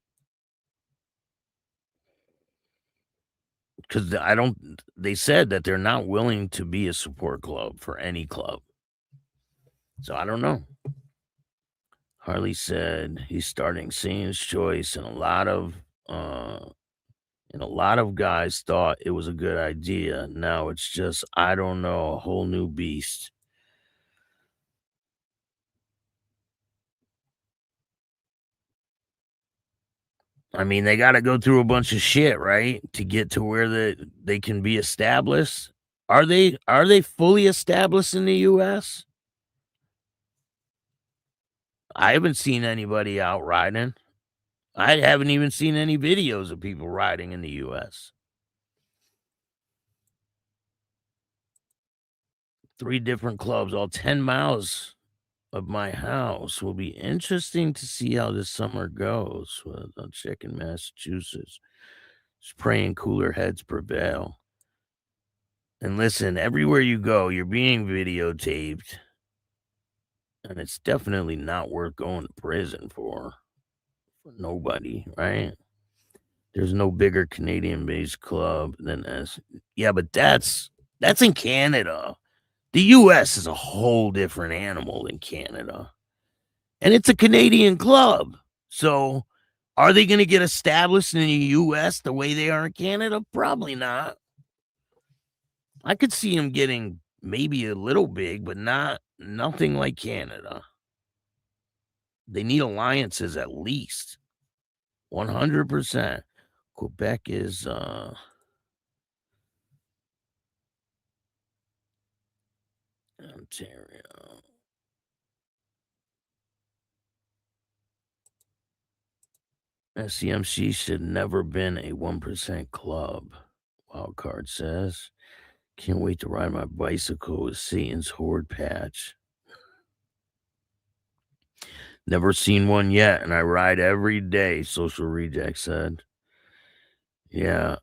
S6: Because they said that they're not willing to be a support club for any club. So I don't know. Harley said he's starting Satan's Choice, and a lot of guys thought it was a good idea. Now it's just, I don't know, a whole new beast. I mean, they got to go through a bunch of shit, right, to get to where they can be established. Are they fully established in the U.S.? I haven't seen anybody out riding. I haven't even seen any videos of people riding in the U.S. 3 different clubs, all 10 miles of my house. Will be interesting to see how this summer goes. I'll check in Massachusetts. Just praying cooler heads prevail. And listen, everywhere you go, you're being videotaped. And it's definitely not worth going to prison for nobody, right? There's no bigger Canadian-based club than this. Yeah, but that's in Canada. The U.S. is a whole different animal than Canada. And it's a Canadian club. So are they going to get established in the U.S. the way they are in Canada? Probably not. I could see them getting maybe a little big, but nothing like Canada. They need alliances at least. 100%. Quebec is Ontario. SCMC should never been a 1% club. Wildcard says. Can't wait to ride my bicycle with Satan's Horde patch. Never seen one yet, and I ride every day, Social Reject said. Yeah.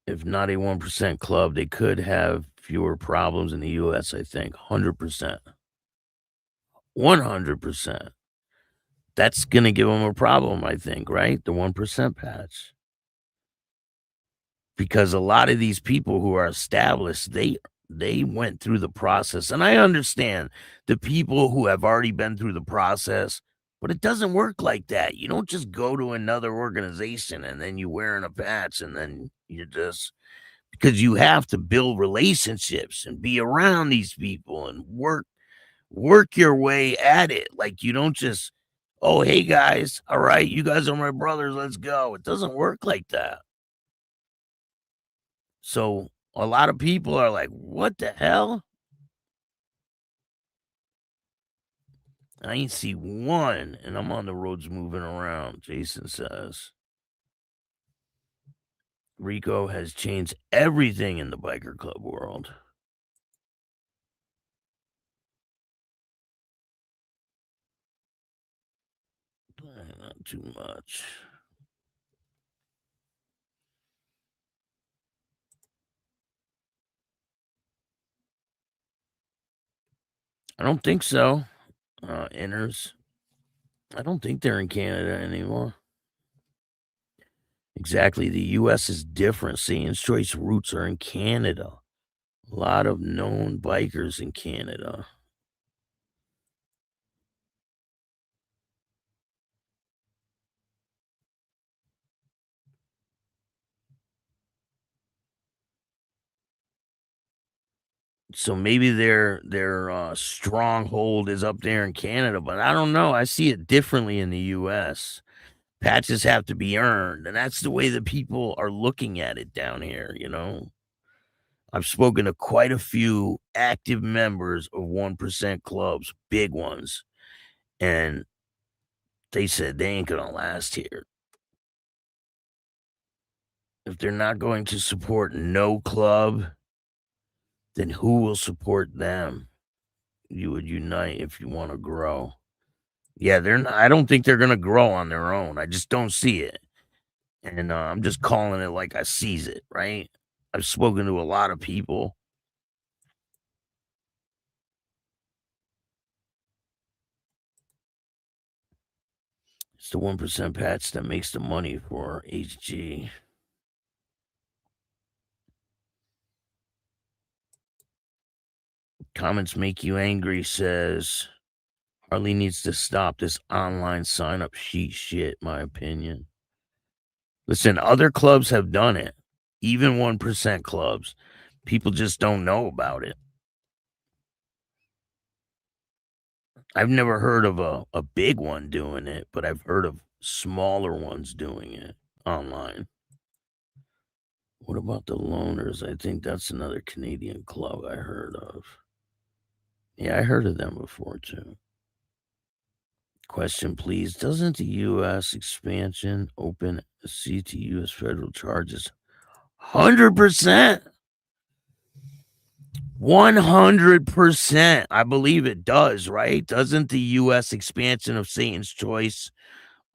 S6: If not a 1% club, they could have fewer problems in the U.S., I think. 100%. 100%. That's going to give them a problem, I think, right? The 1% patch. Because a lot of these people who are established, they went through the process. And I understand the people who have already been through the process, but it doesn't work like that. You don't just go to another organization and then you wearing a patch and then you just, because you have to build relationships and be around these people and work your way at it. Like you don't just, oh, hey guys, all right, you guys are my brothers, let's go. It doesn't work like that. So a lot of people are like, what the hell? I ain't see one, and I'm on the roads moving around, Jason says. Rico has changed everything in the biker club world. Not too much. I don't think so. Inners. I don't think they're in Canada anymore. Exactly. The U.S. is different. Satan's Choice roots are in Canada. A lot of known bikers in Canada. So maybe their stronghold is up there in Canada, but I don't know. I see it differently in the U.S. Patches have to be earned, and that's the way that people are looking at it down here, you know? I've spoken to quite a few active members of 1% clubs, big ones, and they said they ain't gonna last here. If they're not going to support no club, then who will support them? You would unite if you want to grow. Yeah, they're not, I don't think they're going to grow on their own. I just don't see it. And I'm just calling it like I sees it, right? I've spoken to a lot of people. It's the 1% patch that makes the money for HG. Comments make you angry says Harley needs to stop this online sign up sheet shit, my opinion. Listen, other clubs have done it, even 1% clubs. People just don't know about it. I've never heard of a big one doing it, but I've heard of smaller ones doing it online. What about the Loners? I think that's another Canadian club I heard of. Yeah, I heard of them before too. Question, please. Doesn't the U.S. expansion open a seat to U.S. federal charges? 100%. 100%. I believe it does, right? Doesn't the U.S. expansion of Satan's Choice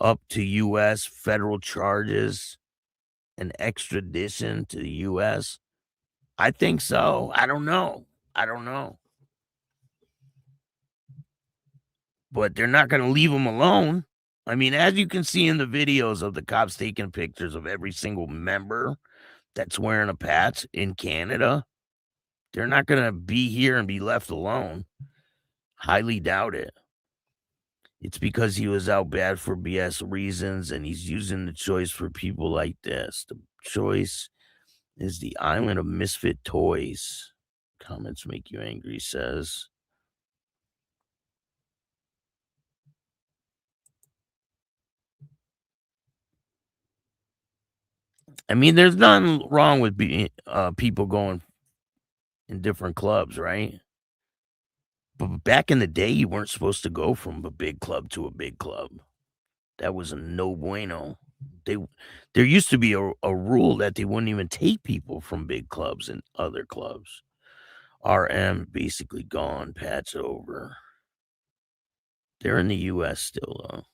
S6: up to U.S. federal charges and extradition to the U.S.? I think so. I don't know. But they're not going to leave them alone. I mean, as you can see in the videos of the cops taking pictures of every single member that's wearing a patch in Canada, they're not going to be here and be left alone. Highly doubt it. It's because he was out bad for BS reasons, and he's using the choice for people like this. The choice is the island of misfit toys. Comments make you angry, says. I mean, there's nothing wrong with being people going in different clubs, right? But back in the day, you weren't supposed to go from a big club to a big club. That was a no bueno. There used to be a rule that they wouldn't even take people from big clubs and other clubs. RM basically gone, patch over. They're in the U.S. still, though.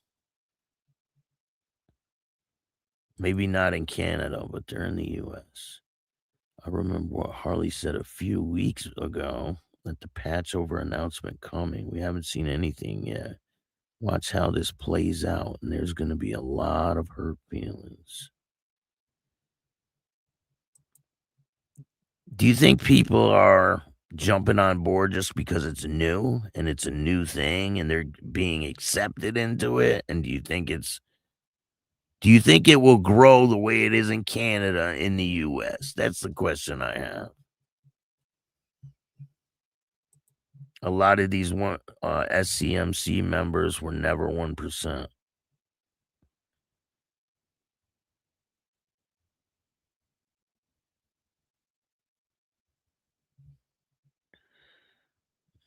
S6: Maybe not in Canada, but they're in the U.S. I remember what Harley said a few weeks ago, that the patch over announcement coming. We haven't seen anything yet. Watch how this plays out, and there's going to be a lot of hurt feelings. Do you think people are jumping on board just because it's new and it's a new thing and they're being accepted into it? And do you think it will grow the way it is in Canada in the US? That's the question I have. A lot of these SCMC members were never 1%.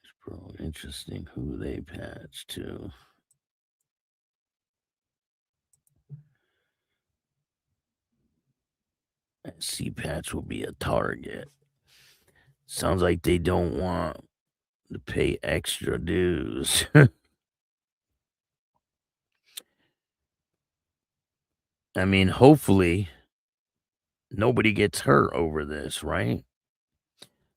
S6: It's probably interesting who they patch to. SC patch will be a target. Sounds like they don't want to pay extra dues. I mean, hopefully nobody gets hurt over this, right?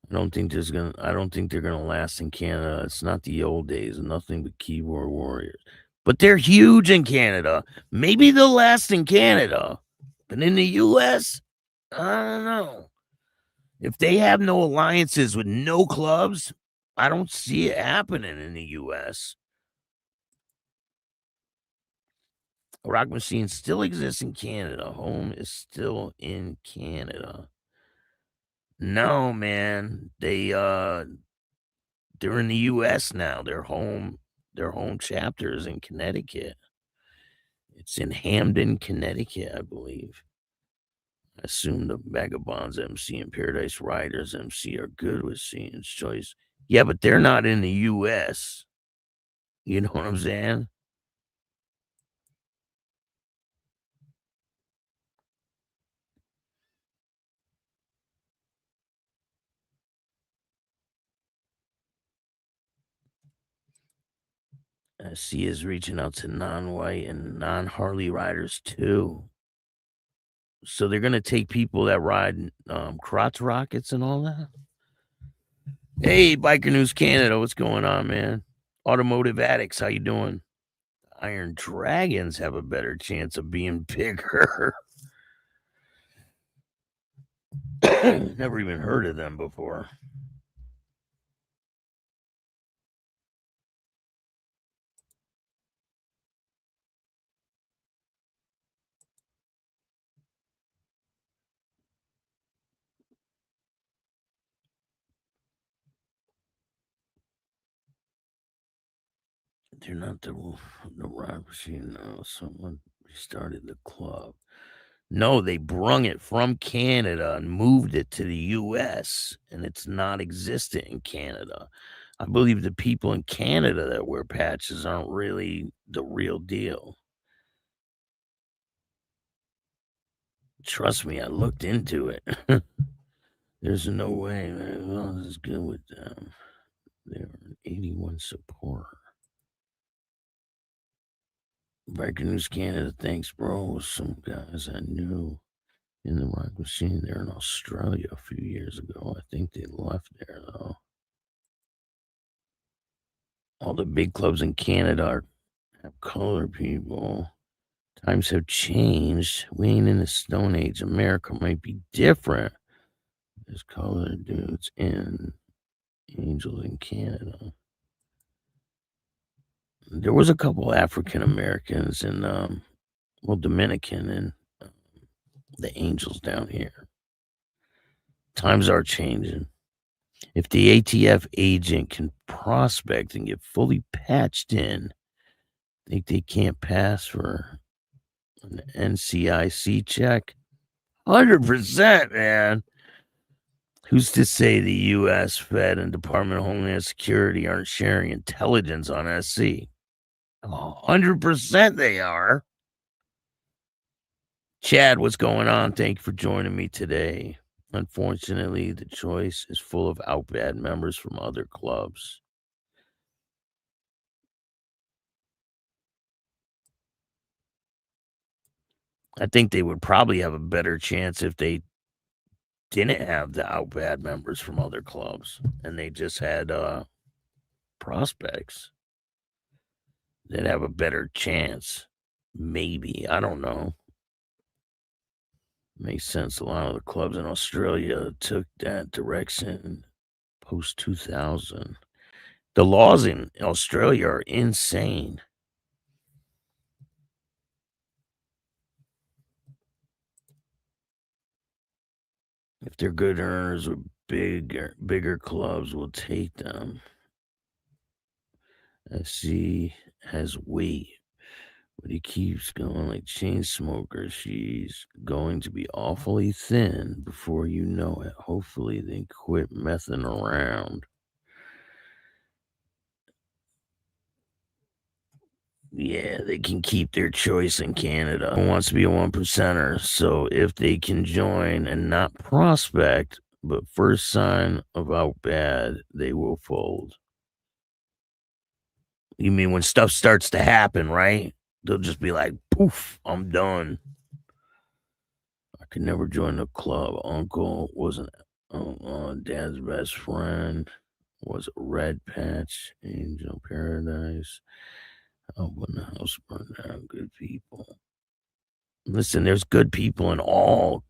S6: I don't think they're gonna last in Canada. It's not the old days, nothing but keyboard warriors. But they're huge in Canada. Maybe they'll last in Canada. But in the US, I don't know. If they have no alliances with no clubs, I don't see it happening in the US. Rock Machine still exists in Canada. Home is still in Canada. No, man. They're in the US now. Their home chapter is in Connecticut. It's in Hamden, Connecticut, I believe. I assume the Vagabonds MC and Paradise Riders MC are good with Satan's Choice. Yeah, but they're not in the US. You know what I'm saying? SC is reaching out to non-white and non-Harley riders too. So they're gonna take people that ride crotch rockets and all that. Hey, Biker News Canada, what's going on, man? Automotive Addicts, how you doing? Iron Dragons have a better chance of being bigger. Never even heard of them before. They're not the rock machine. No, someone restarted the club. No, they brung it from Canada and moved it to the U.S., and it's not existent in Canada. I believe the people in Canada that wear patches aren't really the real deal. Trust me, I looked into it. There's no way, man. Well, this is good with them. They're an 81 support. Biker News Canada, thanks, bro. Some guys I knew in the rock machine. They're in Australia a few years ago. I think they left there, though. All the big clubs in Canada have color people. Times have changed. We ain't in the Stone Age. America might be different. There's colored dudes in Angels in Canada. There was a couple African Americans and Dominican and the Angels down here. Times are changing. If the ATF agent can prospect and get fully patched in, think they can't pass for an NCIC check? 100%, man. Who's to say the U.S. Fed and Department of Homeland Security aren't sharing intelligence on SC? 100% they are. Chad, what's going on? Thank you for joining me today. Unfortunately, the choice is full of outbad members from other clubs. I think they would probably have a better chance if they didn't have the outbad members from other clubs and they just had prospects. They'd have a better chance. Maybe. I don't know. Makes sense. A lot of the clubs in Australia took that direction post 2000. The laws in Australia are insane. If they're good earners with bigger clubs, will take them. SC has weight, but he keeps going like chain smoker. She's going to be awfully thin before you know it. Hopefully they quit messing around. Yeah, they can keep their choice in Canada. Who wants to be a 1%er? So if they can join and not prospect, but first sign of out bad, they will fold. You mean when stuff starts to happen, right? They'll just be like, poof, I'm done. I could never join the club. Uncle wasn't dad's best friend. Was a red patch, Angel Paradise. Oh, when the house burned down, good people. Listen, there's good people in all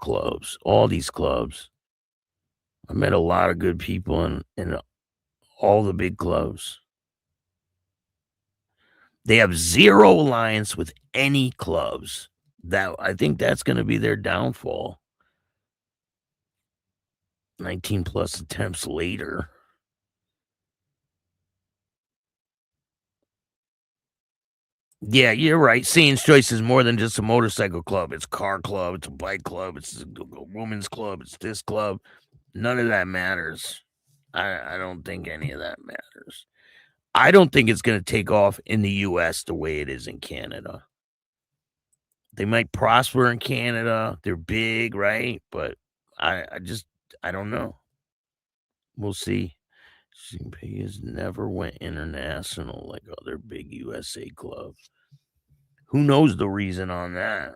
S6: clubs, all these clubs. I met a lot of good people in all the big clubs. They have zero alliance with any clubs. That I think that's going to be their downfall. 19 plus attempts later. Yeah, you're right. Seeing's Choice is more than just a motorcycle club. It's a car club. It's a bike club. It's a women's club. It's this club. None of that matters. I don't think any of that matters. I don't think it's going to take off in the U.S. the way it is in Canada. They might prosper in Canada. They're big, right? But I don't know. We'll see. CP has never went international like other big USA clubs. Who knows the reason on that?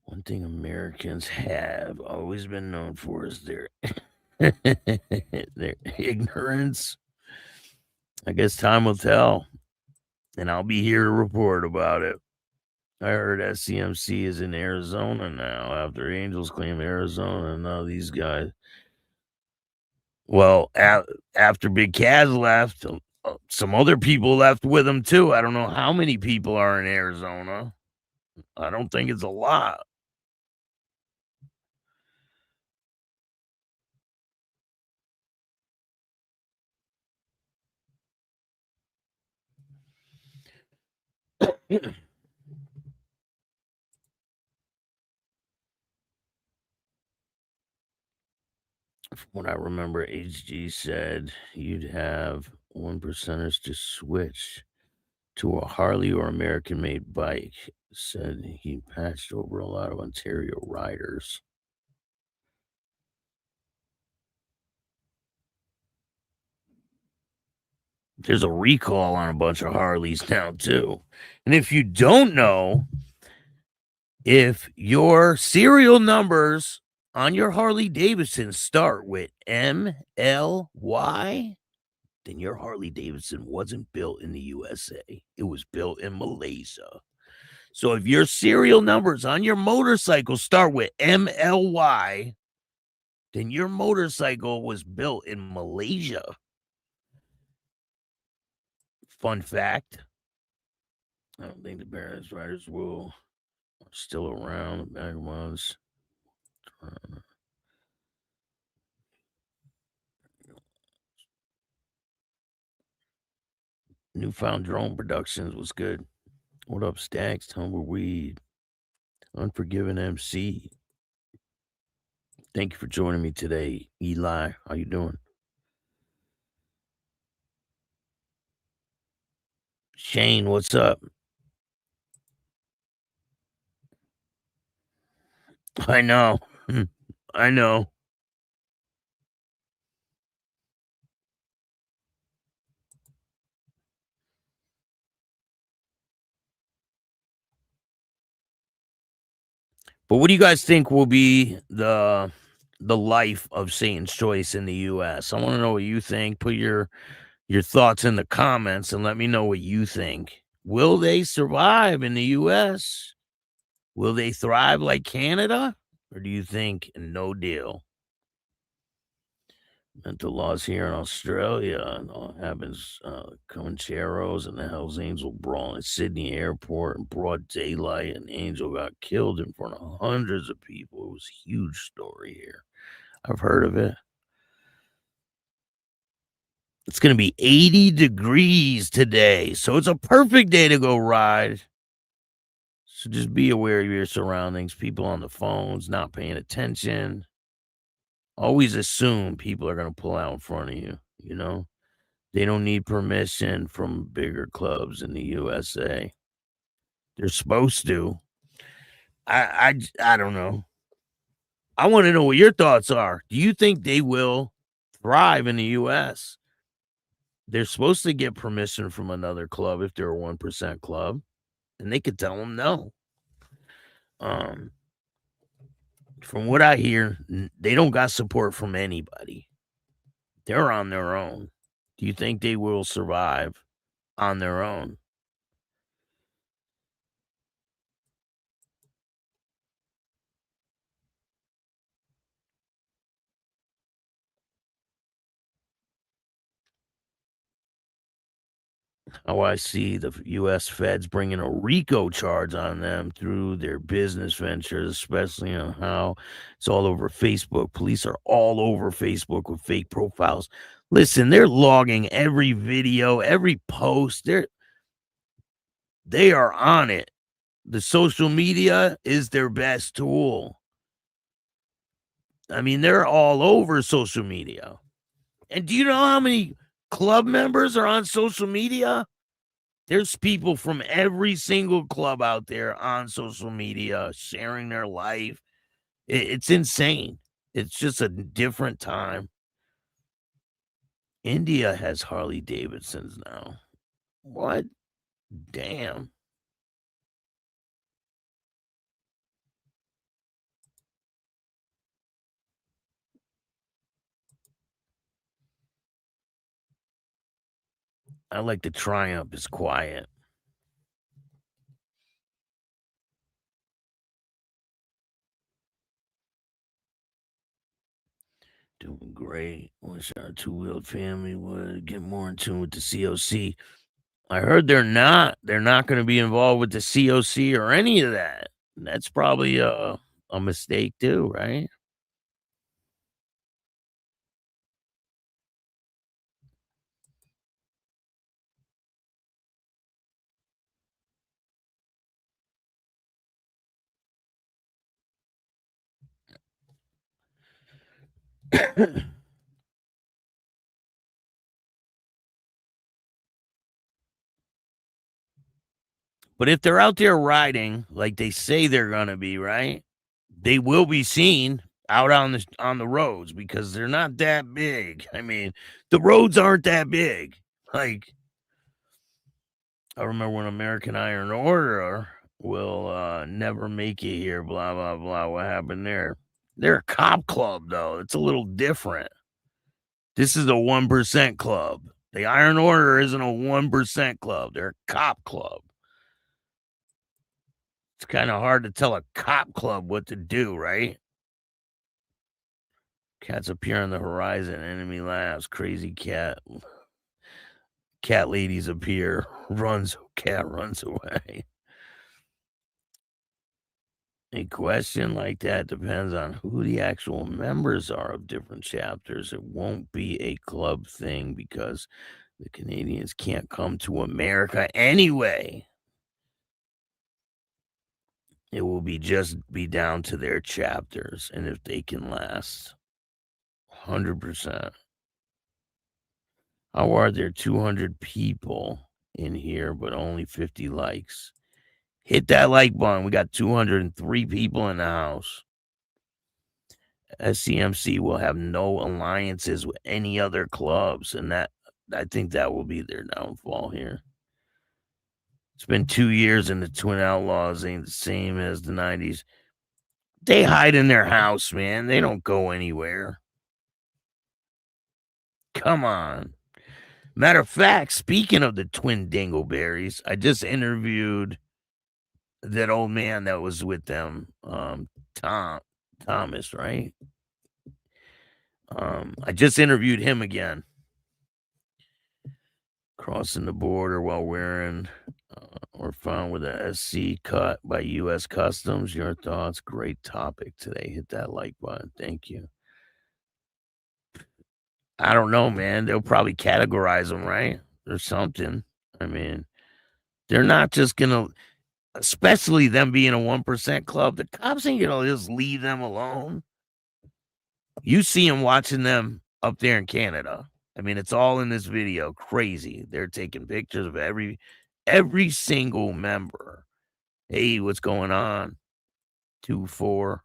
S6: One thing Americans have always been known for is their their ignorance. I guess time will tell, and I'll be here to report about it. I heard SCMC is in Arizona now after Angels claim Arizona. And now these guys. Well, after Big Kaz left, some other people left with him too. I don't know how many people are in Arizona. I don't think it's a lot. From what I remember, HG said you'd have 1%ers to switch to a Harley or American-made bike. Said he patched over a lot of Ontario riders. There's a recall on a bunch of Harleys now, too. And if you don't know, if your serial numbers on your Harley Davidson start with MLY, then your Harley Davidson wasn't built in the USA. It was built in Malaysia. So if your serial numbers on your motorcycle start with MLY, then your motorcycle was built in Malaysia. Fun fact. I don't think the Barons Riders are still around. The back ones. Newfound Drone Productions was good. What up, Staxx? Tumbleweed. Unforgiven MC. Thank you for joining me today, Eli. How you doing? Shane, what's up? I know. I know. But what do you guys think will be the life of Satan's Choice in the U.S.? I want to know what you think. Put your thoughts in the comments and let me know what you think. Will they survive in the U.S.? Will they thrive like Canada? Or do you think no deal? Mental laws here in Australia, and all happens. Comancheros and the Hells Angel brawl in Sydney airport in broad daylight. An angel got killed in front of hundreds of people. It was a huge story here. I've heard of it. It's going to be 80 degrees today, so it's a perfect day to go ride. So just be aware of your surroundings. People on the phones not paying attention. Always assume people are going to pull out in front of you, you know? They don't need permission from bigger clubs in the USA. They're supposed to. I don't know. I want to know what your thoughts are. Do you think they will thrive in the US? They're supposed to get permission from another club if they're a 1% club, and they could tell them no. From what I hear, they don't got support from anybody. They're on their own. Do you think they will survive on their own? How I see the U.S. feds bringing a RICO charge on them through their business ventures, especially on how it's all over Facebook. Police are all over Facebook with fake profiles. Listen, they're logging every video, every post. They are on it. The social media is their best tool. I mean, they're all over social media. And do you know how many club members are on social media? There's people from every single club out there on social media sharing their life. It's insane. It's just a different time. India has Harley Davidsons now. What? Damn. I like the Triumph. It's quiet. Doing great. Wish our two-wheeled family would get more in tune with the COC. I heard they're not. They're not going to be involved with the COC or any of that. That's probably a mistake too, right? But if they're out there riding like they say they're going to be, right? They will be seen out on the roads because they're not that big. I mean, the roads aren't that big. Like, I remember when American Iron Order will never make it here, blah, blah, blah. What happened there? They're a cop club, though. It's a little different. This is a 1% club. The Iron Order isn't a 1% club. They're a cop club. It's kind of hard to tell a cop club what to do, right? Cats appear on the horizon. Enemy laughs. Crazy cat. Cat ladies appear. Cat runs away. A question like that depends on who the actual members are of different chapters. It won't be a club thing because the Canadians can't come to America anyway. It will just be down to their chapters and if they can last. 100%. How are there 200 people in here but only 50 likes? Hit that like button. We got 203 people in the house. SCMC will have no alliances with any other clubs, and that I think that will be their downfall here. It's been 2 years and the Twin Outlaws ain't the same as the 90s. They hide in their house, man. They don't go anywhere. Come on. Matter of fact, speaking of the Twin Dingleberries, I just interviewed that old man that was with them, Thomas, right? I just interviewed him again. Crossing the border while wearing or found with a SC cut by U.S. Customs. Your thoughts? Great topic today. Hit that like button. Thank you. I don't know, man. They'll probably categorize them, right? Or something. I mean, they're not just going to, especially them being a 1% club, the cops ain't going to just leave them alone. You see them watching them up there in Canada. I mean, it's all in this video. Crazy. They're taking pictures of every single member. Hey, what's going on? 2-4.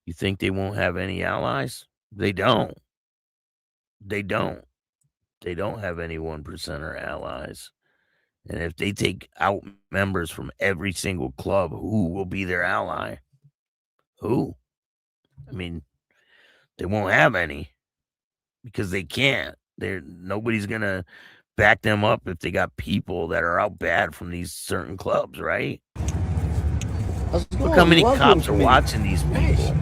S6: You think they won't have any allies? They don't. They don't have any 1%er allies. And if they take out members from every single club, who will be their ally? Who? I mean, they won't have any because they can't. Nobody's going to back them up if they got people that are out bad from these certain clubs, right? Look how many cops are watching these people.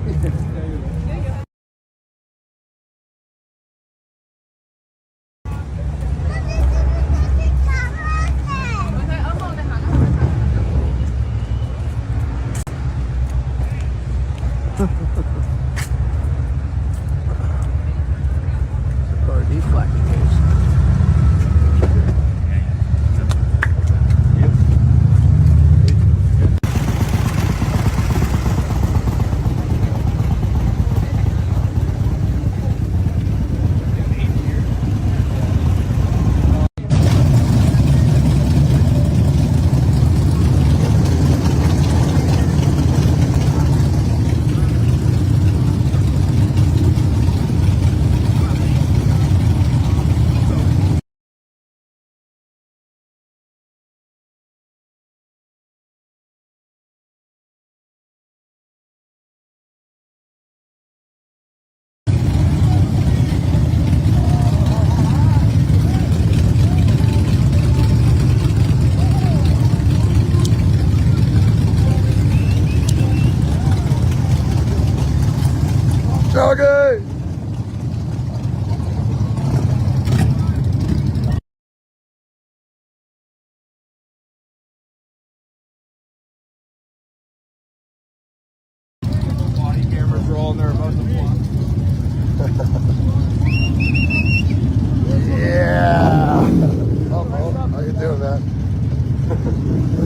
S11: you doing, man?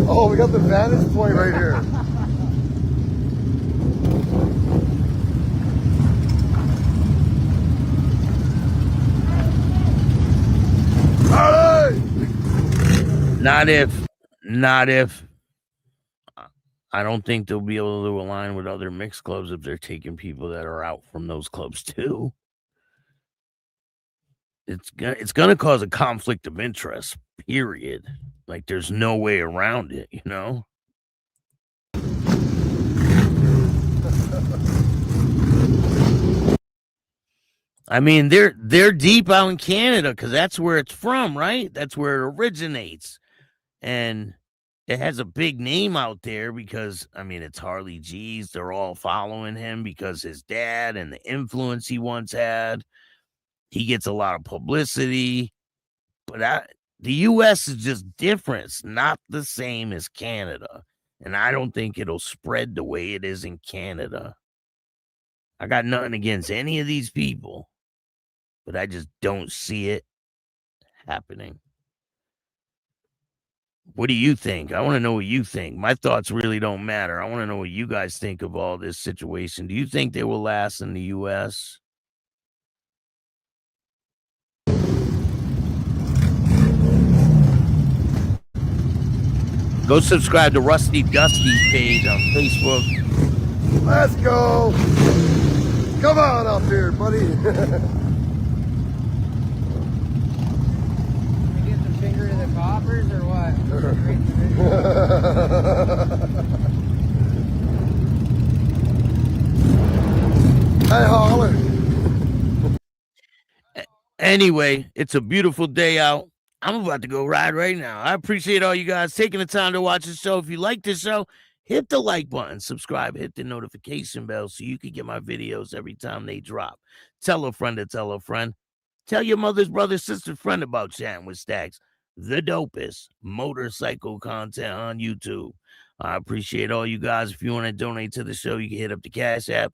S11: Oh, we got the vantage point right here.
S6: Not if. I don't think they'll be able to align with other mixed clubs if they're taking people that are out from those clubs too. It's gonna cause a conflict of interest, period. Like there's no way around it, you know? I mean, they're deep out in Canada because that's where it's from, right? That's where it originates. And it has a big name out there because, I mean, it's Harley G's. They're all following him because his dad and the influence he once had. He gets a lot of publicity. But the U.S. is just different. It's not the same as Canada. And I don't think it'll spread the way it is in Canada. I got nothing against any of these people, but I just don't see it happening. What do you think? I want to know what you think. My thoughts really don't matter. I want to know what you guys think of all this situation. Do you think they will last in the U.S.? Go subscribe to Rusty Dusty's page on Facebook.
S11: Let's go. Come on up here, buddy.
S12: Get the finger to the coppers or what?
S11: Hey, holler.
S6: Anyway, it's a beautiful day out. I'm about to go ride right now. I appreciate all you guys taking the time to watch the show. If you like this show, hit the like button, subscribe, hit the notification bell so you can get my videos every time they drop. Tell a friend to tell a friend. Tell your mother's brother, sister, friend about Chattin With Staxx, the dopest motorcycle content on YouTube. I appreciate all you guys. If you want to donate to the show, you can hit up the Cash App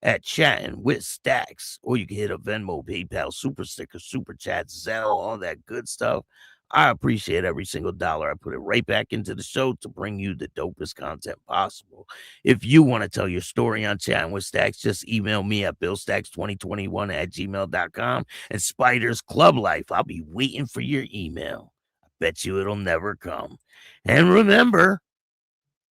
S6: at Chattin With Staxx, or you can hit up Venmo, PayPal, Super Sticker, Super Chat, Zelle, all that good stuff. I appreciate every single dollar. I put it right back into the show to bring you the dopest content possible. If you want to tell your story on Chattin With Staxx, just email me at billstaxx2021@gmail.com. And Spider's Club Life, I'll be waiting for your email. I bet you it'll never come. And remember,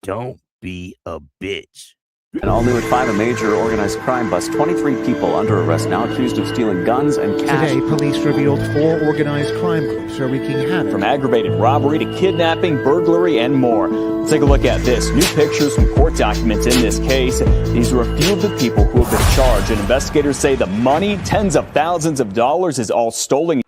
S6: don't be a bitch.
S13: And all new at 5, a major organized crime bust. 23 people under arrest now accused of stealing guns and cash.
S14: Today, police revealed 4 organized crime groups are wreaking havoc.
S13: From aggravated robbery to kidnapping, burglary, and more. Let's take a look at this. New pictures from court documents in this case. These are a few of the people who have been charged. And investigators say the money, tens of thousands of dollars, is all stolen.